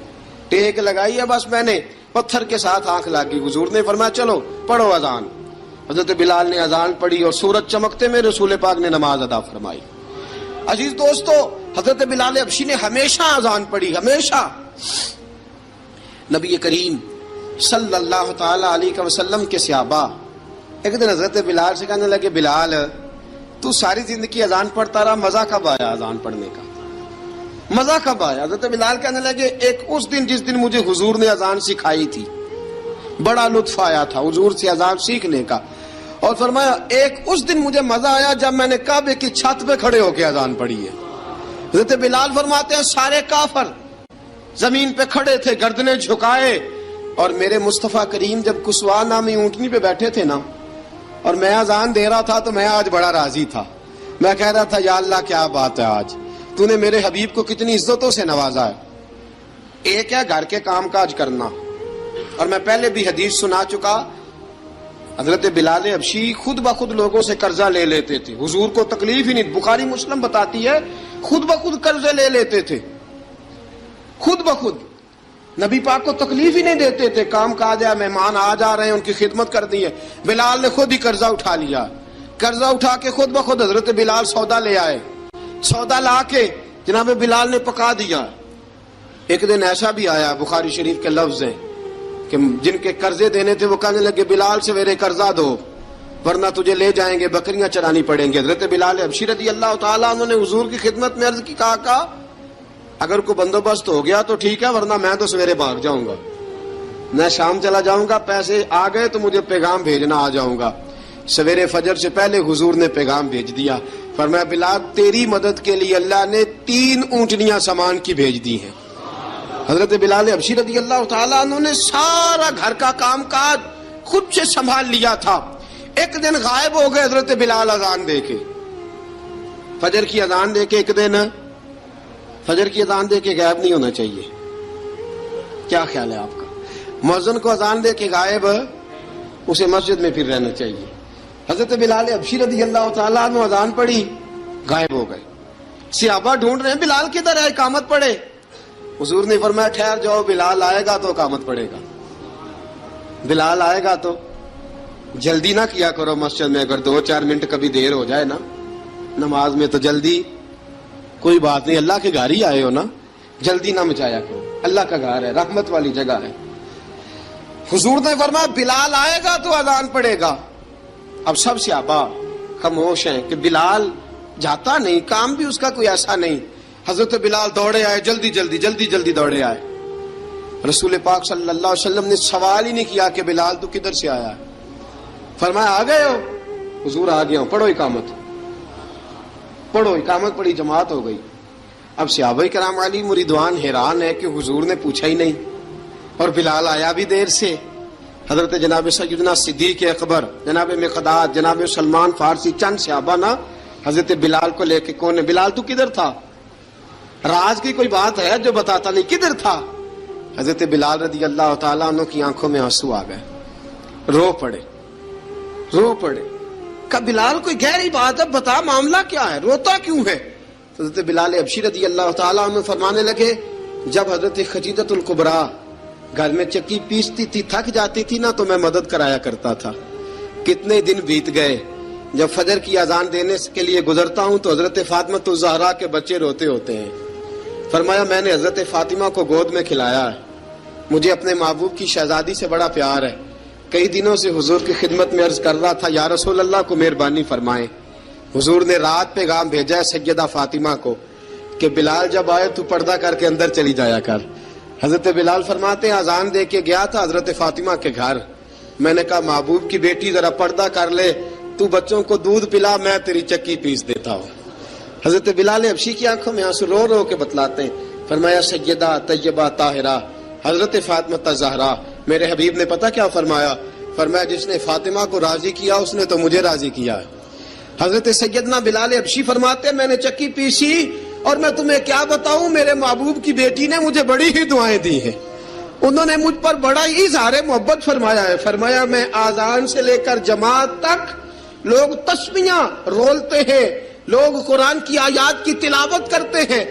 ٹیک لگائی ہے بس میں نے، پتھر کے ساتھ آنکھ لگ گئی۔ حضور نے فرمایا چلو پڑھو اذان۔ حضرت بلال نے اذان پڑھی اور سورج چمکتے میں رسول پاک نے نماز ادا فرمائی۔ عزیز دوستو حضرت بلال حبشی نے ہمیشہ اذان پڑھی، ہمیشہ۔ نبی کریم صلی اللہ تعالی علیہ وسلم کے صحابہ ایک دن حضرت بلال سے کہنے لگے بلال تو ساری زندگی اذان پڑھتا رہا، مزہ کب آیا اذان پڑھنے کا؟ مزہ کب آیا؟ حضرت بلال کہنے لگے ایک اس دن جس دن مجھے حضور نے اذان سکھائی تھی، بڑا لطف آیا تھا حضور سے اذان سیکھنے کا، اور فرمایا ایک اس دن مجھے مزہ آیا جب میں نے کعبے کی چھت پہ کھڑے ہو کے اذان پڑھی ہے۔ حضرت بلال فرماتے ہیں سارے کافر زمین پہ کھڑے تھے گردنیں جھکائے، اور میرے مصطفیٰ کریم جب کسوا نامی اونٹنی پہ بیٹھے تھے نا اور میں اذان دے رہا تھا تو میں آج بڑا راضی تھا، میں کہہ رہا تھا یا اللہ کیا بات ہے، آج تو نے میرے حبیب کو کتنی عزتوں سے نوازا ہے۔ ایک ہے گھر کے کام کاج کرنا، اور میں پہلے بھی حدیث سنا چکا، حضرت بلال حبشی خود بخود لوگوں سے قرضہ لے لیتے تھے، حضور کو تکلیف ہی نہیں، بخاری مسلم بتاتی ہے خود بخود قرضے لے لیتے تھے، خود بخود نبی پاک کو تکلیف ہی نہیں دیتے تھے، کام کاج ہے، مہمان آ جا رہے ہیں ان کی خدمت کر دی ہے، بلال نے خود ہی قرضہ اٹھا لیا، قرضہ اٹھا کے خود بخود حضرت بلال سودا لے آئے، سودا لا کے جناب بلال نے پکا دیا۔ ایک دن ایسا بھی آیا، بخاری شریف کے لفظ ہیں کہ جن کے قرضے دینے تھے وہ کہنے لگے بلال سے میرے قرضہ دو ورنہ تجھے لے جائیں گے، بکریاں چرانی پڑیں گے۔ حضرت بلال حبشی رضی اللہ تعالیٰ انہوں نے حضور کی خدمت میں عرض کی، کہا اگر کوئی بندوبست ہو گیا تو ٹھیک ہے ورنہ میں تو سویرے بھاگ جاؤں گا، میں شام چلا جاؤں گا، پیسے آ گئے تو مجھے پیغام بھیجنا، آ جاؤں گا۔ سویرے فجر سے پہلے حضور نے پیغام بھیج دیا، فرمایا بلال تیری مدد کے لیے اللہ نے 3 اونٹنیاں سامان کی بھیج دی ہیں۔ حضرت بلال حبشی رضی اللہ تعالیٰ انہوں نے سارا گھر کا کام کاج خود سے سنبھال لیا تھا۔ ایک دن غائب ہو گئے حضرت بلال اذان دے کے، فجر کی اذان دے کے، ایک دن فجر کی اذان دے کے غائب نہیں ہونا چاہیے، کیا خیال ہے آپ کا؟ مؤذن کو اذان دے کے غائب اسے مسجد میں پھر رہنا چاہیے۔ حضرت بلال حبشی رضی اللہ تعالیٰ عنہ اذان پڑھی، غائب ہو گئے، صحابہ ڈھونڈ رہے ہیں بلال کدھر ہے، اقامت پڑھے۔ حضور نے فرمایا ٹھہر جاؤ، بلال آئے گا تو اقامت پڑھے گا، بلال آئے گا تو جلدی نہ کیا کرو مسجد میں، اگر 2-4 منٹ کبھی دیر ہو جائے نا نماز میں تو جلدی کوئی بات نہیں، اللہ کے گھر ہی آئے ہو نا، جلدی نہ مچایا کرو، اللہ کا گھر ہے، رحمت والی جگہ ہے۔ حضور نے فرمایا بلال آئے گا تو اذان پڑھے گا۔ اب سب صحابہ خاموش ہیں کہ بلال جاتا نہیں، کام بھی اس کا کوئی ایسا نہیں۔ حضرت بلال دوڑے آئے، جلدی جلدی دوڑے آئے۔ رسول پاک صلی اللہ علیہ وسلم نے سوال ہی نہیں کیا کہ بلال تو کدھر سے آیا ہے، فرمایا آ گئے ہو؟ حضور آ گیا ہوں، پڑھو اقامت، پڑھو اقامت پڑھی، جماعت ہو گئی۔ اب صحابہ کرام علی مریدوان حیران ہے کہ حضور نے پوچھا ہی نہیں اور بلال آیا بھی دیر سے۔ حضرت جناب سیدنا صدیق اکبر، جناب مقداد، جناب سلمان فارسی، چند صحابہ نا حضرت بلال کو لے کے، کون ہے بلال تو کدھر تھا؟ راز کی کوئی بات ہے جو بتاتا نہیں، کدھر تھا؟ حضرت بلال رضی اللہ تعالیٰ عنہ کی آنکھوں میں آنسو آ گئے، رو پڑے۔ کہ بلال کوئی گہری بات ہے، بتا معاملہ کیا ہے، روتا کیوں ہے؟ حضرت بلال حبشی رضی اللہ تعالیٰ عنہ فرمانے لگے جب حضرت خدیجۃ الکبریٰ گھر میں چکی پیستی تھی، تھک جاتی تھی نا تو میں مدد کرایا کرتا تھا۔ کتنے دن بیت گئے، جب فجر کی اذان دینے کے لیے گزرتا ہوں تو حضرت فاطمہ الزہرا کے بچے روتے ہوتے ہیں۔ فرمایا میں نے حضرت فاطمہ کو گود میں کھلایا ہے، مجھے اپنے محبوب کی شہزادی سے بڑا پیار ہے۔ کئی دنوں سے حضور کی خدمت میں عرض کر رہا تھا یا رسول اللہ کو مہربانی فرمائیں۔ حضور نے رات پیغام بھیجا ہے سیدہ فاطمہ کو کہ بلال جب آئے تو پردہ کر کے اندر چلی جایا کر۔ حضرت بلال فرماتے ہیں اذان دے کے گیا تھا حضرت فاطمہ کے گھر، میں نے کہا محبوب کی بیٹی ذرا پردہ کر لے، تو بچوں کو دودھ پلا، میں تیری چکی پیس دیتا ہوں۔ حضرت بلال حبشی کی آنکھوں میں آنسو رو رو کے بتلاتے ہیں، فرمایا سیدہ طیبہ طاہرہ حضرت فاطمہ الزہرا، میرے حبیب نے پتہ کیا فرمایا؟ فرمایا جس نے فاطمہ کو راضی کیا اس نے تو مجھے راضی کیا ہے۔ حضرت سیدنا بلال حبشی فرماتے ہیں میں نے چکی پیسی اور میں تمہیں کیا بتاؤں، میرے محبوب کی بیٹی نے مجھے بڑی ہی دعائیں دی ہیں، انہوں نے مجھ پر بڑا ہی اظہار محبت فرمایا ہے۔ فرمایا میں آذان سے لے کر جماعت تک لوگ تسمیاں رولتے ہیں، لوگ قرآن کی آیات کی تلاوت کرتے ہیں،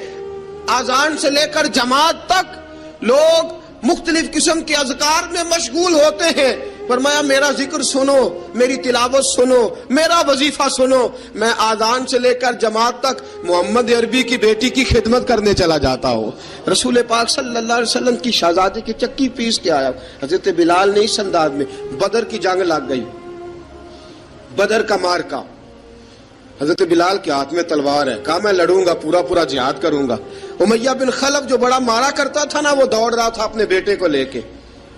آذان سے لے کر جماعت تک لوگ مختلف قسم کے اذکار میں مشغول ہوتے ہیں۔ فرمایا میرا ذکر سنو، میری تلاوت سنو، میرا وظیفہ سنو، میں آذان سے لے کر جماعت تک محمد عربی کی بیٹی کی خدمت کرنے چلا جاتا ہوں۔ رسول پاک صلی اللہ علیہ وسلم کی شہزادی کی چکی پیس کے آیا۔ حضرت بلال نے اس انداز میں، بدر کی جنگ لگ گئی، بدر کا مارکا، حضرت بلال کے ہاتھ میں تلوار ہے، کہا میں لڑوں گا، پورا جہاد کروں گا۔ امیہ بن خلف جو بڑا مارا کرتا تھا نا وہ دوڑ رہا تھا اپنے بیٹے کو لے کے،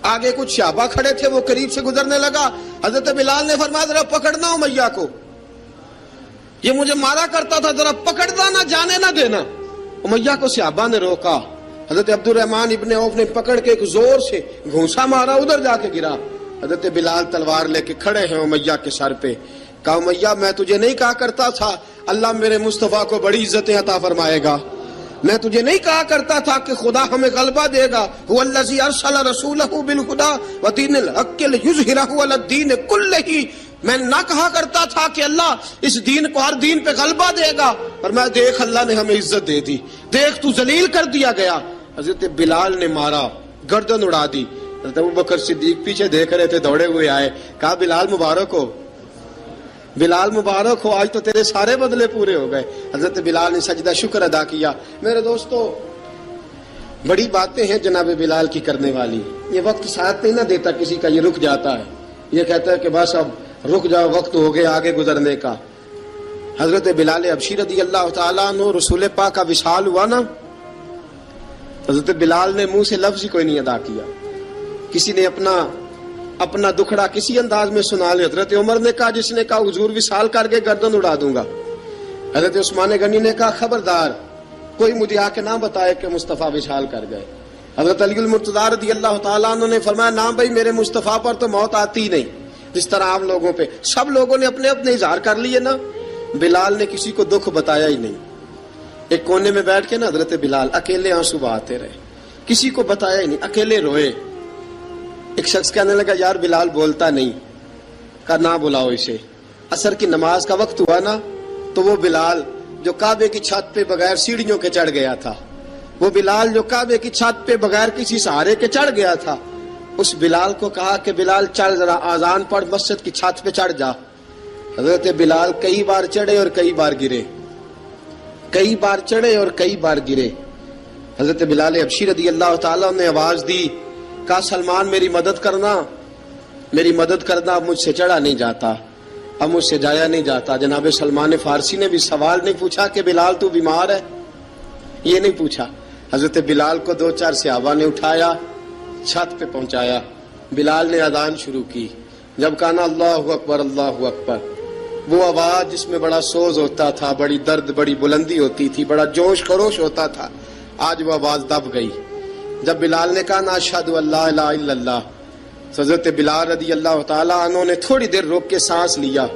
آگے کچھ صحابہ کھڑے تھے، وہ قریب سے گزرنے لگا، حضرت بلال نے فرمایا ذرا پکڑنا امیہ کو، یہ مجھے مارا کرتا تھا، ذرا پکڑنا، نہ جانے نہ دینا۔ امیہ کو صحابہ نے روکا، حضرت عبد الرحمن ابن عوف نے پکڑ کے ایک زور سے گھونسا مارا، ادھر جا کے گرا۔ حضرت بلال تلوار لے کے کھڑے ہیں امیہ کے سر پہ، کہا امیہ میں تجھے نہیں کہا کرتا تھا اللہ میرے مصطفیٰ کو بڑی عزتیں عطا فرمائے گا، میں تجھے نہیں کہا کرتا تھا کہ خدا ہمیں غلبہ دے گا، هو الذی ارسل رسولہ بالہدی ودین الحق لیظہرہ علی الدین کلہ، میں نہ کہا کرتا تھا کہ اللہ اس دین کو ہر دین پہ غلبہ دے گا، پر میں دیکھ اللہ نے ہمیں عزت دے دی، دیکھ تو ذلیل کر دیا گیا۔ حضرت بلال نے مارا، گردن اڑا دی۔ حضرت ابوبکر صدیق پیچھے دیکھ رہے تھے، دوڑے ہوئے آئے، کہا بلال مبارک ہو، بلال مبارک ہو، آج تو تیرے سارے بدلے پورے ہو گئے۔ حضرت بلال نے سجدہ شکر ادا کیا۔ میرے دوستو، بڑی باتیں ہیں جناب بلال کی کرنے والی، یہ وقت ساتھ نہیں نہ دیتا کسی کا، یہ رک جاتا ہے، یہ کہتا ہے کہ بس اب رک جاؤ، وقت ہو گیا آگے گزرنے کا۔ حضرت بلال حبشی رضی اللہ تعالیٰ عنہ، رسول پاک کا وصال ہوا نا، حضرت بلال نے منہ سے لفظ ہی کوئی نہیں ادا کیا، کسی نے اپنا دکھڑا کسی انداز میں سنا لیا۔ حضرت عمر نے کہا، جس نے کہا حضور وصال کر کے گردن اڑا دوں گا۔ حضرت عثمان غنی نے کہا خبردار کوئی مجھے آ کے نہ بتائے کہ مصطفیٰ وصال کر گئے۔ حضرت علی المرتضیٰ رضی اللہ تعالیٰ عنہ نے فرمایا، نہ بھائی میرے مصطفیٰ پر تو موت آتی ہی نہیں، جس طرح عام لوگوں پہ سب لوگوں نے اپنے اپنے اظہار کر لیے نا، بلال نے کسی کو دکھ بتایا ہی نہیں۔ ایک کونے میں بیٹھ کے نا حضرت بلال اکیلے آنسو بہاتے رہے، کسی کو بتایا ہی نہیں، اکیلے روئے۔ ایک شخص کہنے لگا یار بلال بولتا نہیں، کہا نہ بلاؤ اسے۔ عصر کی نماز کا وقت ہوا نا، تو وہ بلال جو کعبے کی چھت پہ بغیر سیڑھیوں کے چڑھ گیا تھا، وہ بلال جو کعبے کی چھت پہ بغیر کسی سہارے کے چڑھ گیا تھا، اس بلال کو کہا کہ بلال چڑھ ذرا، آذان پڑھ، مسجد کی چھت پہ چڑھ جا۔ حضرت بلال کئی بار چڑھے اور کئی بار گرے، کئی بار چڑھے اور کئی بار گرے۔ حضرت بلال حبشی رضی اللہ تعالیٰ نے آواز دی، کہا سلمان میری مدد کرنا، میری مدد کرنا، اب مجھ سے چڑھا نہیں جاتا، اب مجھ سے جایا نہیں جاتا۔ جناب سلمان فارسی نے بھی سوال نہیں پوچھا کہ بلال تو بیمار ہے، یہ نہیں پوچھا۔ حضرت بلال کو دو چار صحابہ نے اٹھایا، چھت پہ پہنچایا، بلال نے اذان شروع کی۔ جب کہا نا اللہ اکبر اللہ اکبر، وہ آواز جس میں بڑا سوز ہوتا تھا، بڑی درد، بڑی بلندی ہوتی تھی، بڑا جوش خروش ہوتا تھا، آج وہ آواز دب گئی۔ جب بلال نے کہا نا اشہد ان لا الہ الا اللہ، حضرت بلال رضی اللہ تعالیٰ عنہ نے تھوڑی دیر روک کے سانس لیا۔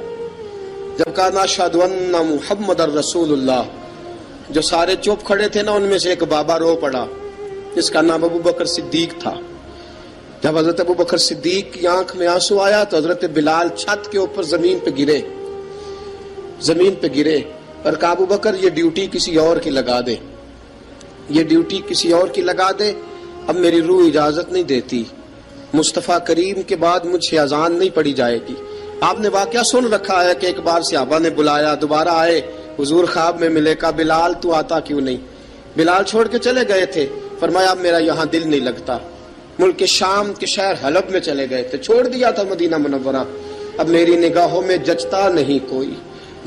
جب کہا نا اشہد ان محمد الرسول اللہ، جو سارے چپ کھڑے تھے نا، ان میں سے ایک بابا رو پڑا، جس کا نام ابو بکر صدیق تھا۔ جب حضرت ابو بکر صدیق کی آنکھ میں آنسو آیا تو حضرت بلال چھت کے اوپر زمین پہ گرے، زمین پہ گرے، اور کہا ابو بکر یہ ڈیوٹی کسی اور کی لگا دے، یہ ڈیوٹی کسی اور کی لگا دے، اب میری روح اجازت نہیں دیتی، مصطفیٰ کریم کے بعد مجھ سے اذان نہیں پڑھی جائے گی۔ آپ نے واقعہ سن رکھا ہے کہ ایک بار صحابہ نے بلایا، دوبارہ آئے، حضور خواب میں ملے، کہا بلال تو آتا کیوں نہیں؟ بلال چھوڑ کے چلے گئے تھے، فرمایا اب میرا یہاں دل نہیں لگتا۔ ملک شام کے شہر حلب میں چلے گئے تھے، چھوڑ دیا تھا مدینہ منورہ، اب میری نگاہوں میں جچتا نہیں کوئی،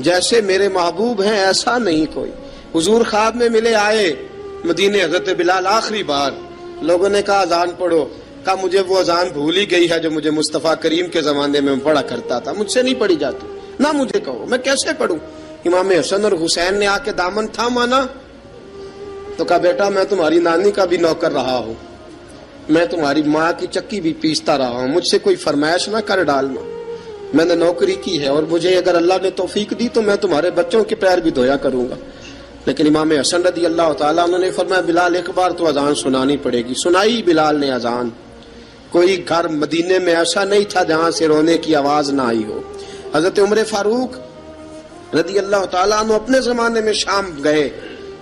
جیسے میرے محبوب ہیں ایسا نہیں کوئی۔ حضور خواب میں ملے، آئے مدینے، حضرت بلال آخری بار، لوگوں نے کہا اذان پڑھو، کہا مجھے وہ اذان بھول ہی گئی ہے جو مجھے مصطفیٰ کریم کے زمانے میں پڑھا کرتا تھا، مجھ سے نہیں پڑھی جاتی، نہ مجھے کہو، میں کیسے پڑھوں؟ امام حسن اور حسین نے آ کے دامن تھاما نا، تو کہا بیٹا میں تمہاری نانی کا بھی نوکر رہا ہوں، میں تمہاری ماں کی چکی بھی پیستا رہا ہوں، مجھ سے کوئی فرمائش نہ کر ڈالنا، میں نے نوکری کی ہے، اور مجھے اگر اللہ نے توفیق دی تو میں تمہارے بچوں کے پیر بھی دھویا کروں گا۔ لیکن امام حسن رضی اللہ تعالیٰ عنہ نے فرمایا بلال ایک بار تو اذان سنانی پڑے گی۔ سنائی بلال نے اذان۔ کوئی گھر مدینے میں ایسا نہیں تھا جہاں سے رونے کی آواز نہ آئی ہو۔ حضرت عمر فاروق رضی اللہ تعالیٰ عنہ اپنے زمانے میں شام گئے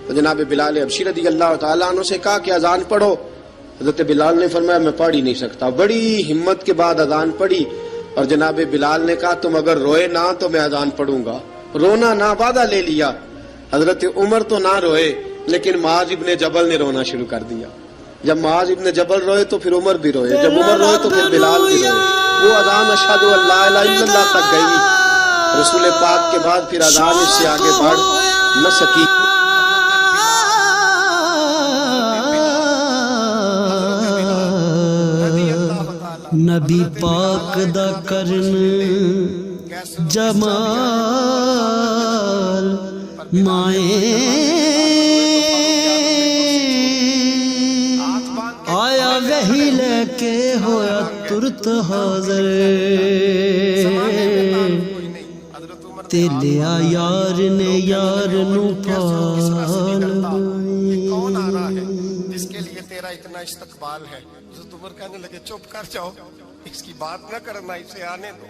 تو جناب بلال حبشی رضی اللہ تعالیٰ عنہ سے کہا کہ اذان پڑھو۔ حضرت بلال نے فرمایا میں پڑھ ہی نہیں سکتا، بڑی ہمت کے بعد اذان پڑھی، اور جناب بلال نے کہا تم اگر روئے نہ تو میں اذان پڑھوں گا، رونا نہ، وعدہ لے لیا۔ حضرت عمر تو نہ روئے، لیکن معاذ ابن جبل نے رونا شروع کر دیا۔ جب معاذ ابن جبل روئے تو پھر عمر بھی روئے، جب عمر روئے تو پھر بلال بھی روئے۔ وہ اذان اشہد ان لا الہ الا اللہ تک گئی، رسول پاک کے بعد پھر اذان اس سے آگے بڑھ نہ سکی۔ نبی پاک دا کرن جمال مائیں آیا وحی لے کے ہویا ترت حاضر، تے لیا یار نے یار نو پال۔ اتنا استقبال ہے. حضرت عمر کہنے لگے چپ کر جاؤ, اس کی بات نہ کرنا, اسے آنے دو,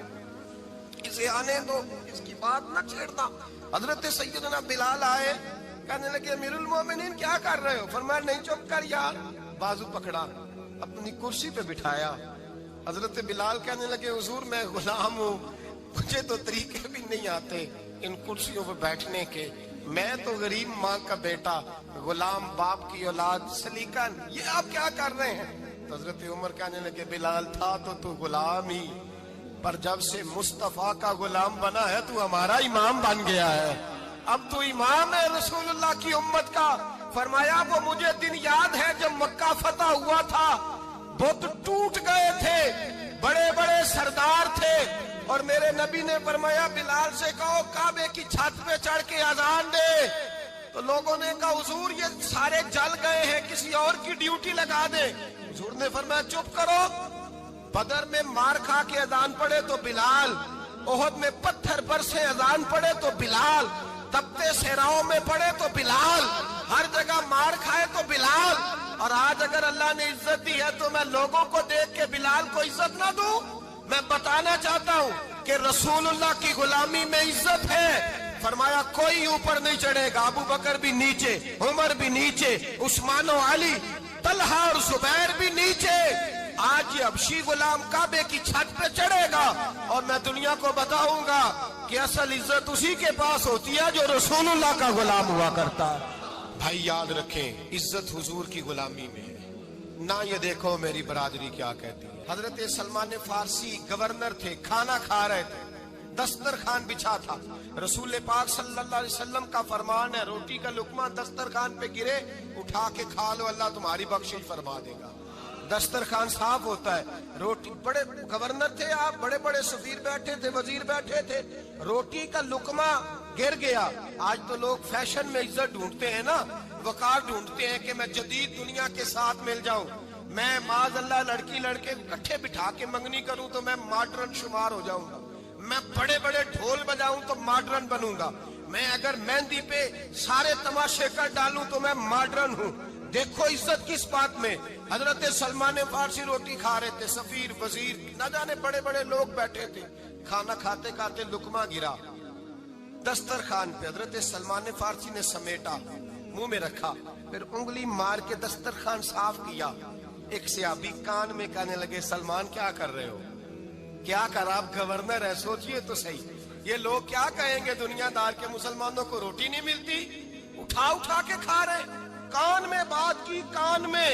اسے آنے دو, اس کی بات نہ چھیڑنا. حضرت سیدنا بلال آئے, کہنے لگے امیر المومنین کیا کر رہے ہو؟ فرمایا نہیں چپ کر یار. بازو پکڑا, اپنی کرسی پہ بٹھایا. حضرت بلال کہنے لگے حضور میں غلام ہوں, مجھے تو طریقے بھی نہیں آتے ان کرسیوں پہ بیٹھنے کے, میں تو غریب ماں کا بیٹا, غلام باپ کی اولاد, سلیقہ, یہ آپ کیا کر رہے ہیں؟ تو حضرت عمر کہنے لگے بلال تھا تو غلام ہی, پر جب سے مصطفیٰ کا غلام بنا ہے تو ہمارا امام بن گیا ہے, اب تو امام ہے رسول اللہ کی امت کا. فرمایا وہ مجھے دن یاد ہے جب مکہ فتح ہوا تھا, بت ٹوٹ گئے تھے, بڑے بڑے سردار تھے, اور میرے نبی نے فرمایا بلال سے کہو کعبے کی چھت پہ چڑھ کے اذان دے. تو لوگوں نے کہا حضور یہ سارے جل گئے ہیں, کسی اور کی ڈیوٹی لگا دے. حضور نے فرمایا چپ کرو, بدر میں مار کھا کے اذان پڑے تو بلال, احد میں پتھر برسے اذان پڑے تو بلال, تپتے صحراؤں میں پڑے تو بلال, ہر جگہ مار کھائے تو بلال. اور آج اگر اللہ نے عزت دی ہے تو میں لوگوں کو دیکھ کے بلال کو عزت نہ دوں؟ میں بتانا چاہتا ہوں کہ رسول اللہ کی غلامی میں عزت ہے. فرمایا کوئی اوپر نہیں چڑھے گا, ابو بکر بھی نیچے, عمر بھی نیچے, عثمان و علی, طلحہ اور زبیر بھی نیچے. آج یہ حبشی غلام کعبے کی چھت پہ چڑھے گا اور میں دنیا کو بتاؤں گا کہ اصل عزت اسی کے پاس ہوتی ہے جو رسول اللہ کا غلام ہوا کرتا ہے. بھائی یاد رکھیں عزت حضور کی غلامی میں ہے. نہ یہ دیکھو میری برادری کیا کہتی ہے. حضرت سلمان فارسی گورنر تھے, کھانا کھا رہے تھے, دسترخوان بچھا تھا. رسول پاک صلی اللہ علیہ وسلم کا فرمان ہے روٹی کا لقمہ دسترخوان پہ گرے اٹھا کے کھا لو, اللہ تمہاری بخشش فرما دے گا. دسترخوان صاف ہوتا ہے. روٹی, بڑے گورنر تھے آپ, بڑے بڑے سفیر بیٹھے تھے, وزیر بیٹھے تھے, روٹی کا لقمہ گر گیا. آج تو لوگ فیشن میں عزت ڈھونڈتے ہیں نا, وقار ڈھونڈتے ہیں کہ میں جدید دنیا کے ساتھ مل جاؤں, میں معاذ اللہ لڑکی لڑکے اکٹھے بٹھا کے منگنی کروں تو میں ماڈرن شمار ہو جاؤں گا, میں بڑے بڑے ڈھول بجاؤں تو ماڈرن بنوں گا, میں اگر مہندی پہ سارے تماشے کر ڈالوں تو میں ماڈرن ہوں. دیکھو عزت کس بات میں. حضرت سلمان فارسی روٹی کھا رہے تھے, سفیر وزیر نہ جانے بڑے بڑے لوگ بیٹھے تھے, کھانا کھاتے کھاتے لقمہ گرا دسترخوان پہ. حضرت سلمان فارسی نے سمیٹا, منہ میں رکھا, پھر انگلی مار کے دسترخوان صاف کیا. ایک صحابی کان میں کہنے لگے سلمان کیا کر رہے ہو, کیا کر, آپ گورنر ہے, سوچئے تو صحیح, یہ لوگ کیا کہیں گے دنیا دار کے مسلمانوں کو روٹی نہیں ملتی, اٹھا اٹھا کے کھا رہے. کان میں بات کی, کان میں.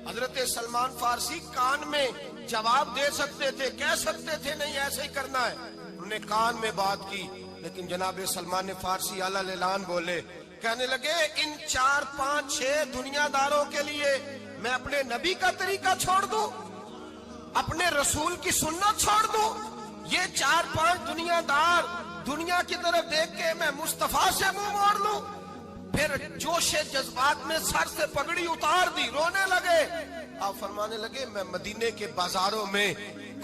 حضرت سلمان فارسی کان میں جواب دے سکتے تھے, کہہ سکتے تھے نہیں ایسے ہی کرنا ہے, انہوں نے کان میں بات کی. لیکن جناب سلمان فارسی اعلیٰ اعلان بولے, کہنے لگے ان 4 5 6 دنیا داروں کے لیے میں اپنے نبی کا طریقہ چھوڑ دوں, اپنے رسول کی سنت چھوڑ دوں. یہ 4 5 دنیا دار دنیا کی طرف دیکھ کے میں مصطفیٰ سے منہ موڑ لوں. پھر جوش جذبات میں سر سے پگڑی اتار دی, رونے لگے. آپ فرمانے لگے میں مدینے کے بازاروں میں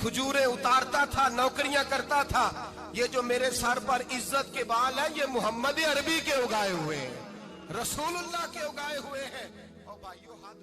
کھجوریں اتارتا تھا, نوکریاں کرتا تھا, یہ جو میرے سر پر عزت کے بال ہیں یہ محمد عربی کے اگائے ہوئے ہیں, رسول اللہ کے اگائے ہوئے ہیں. اور بھائیو ہاتھ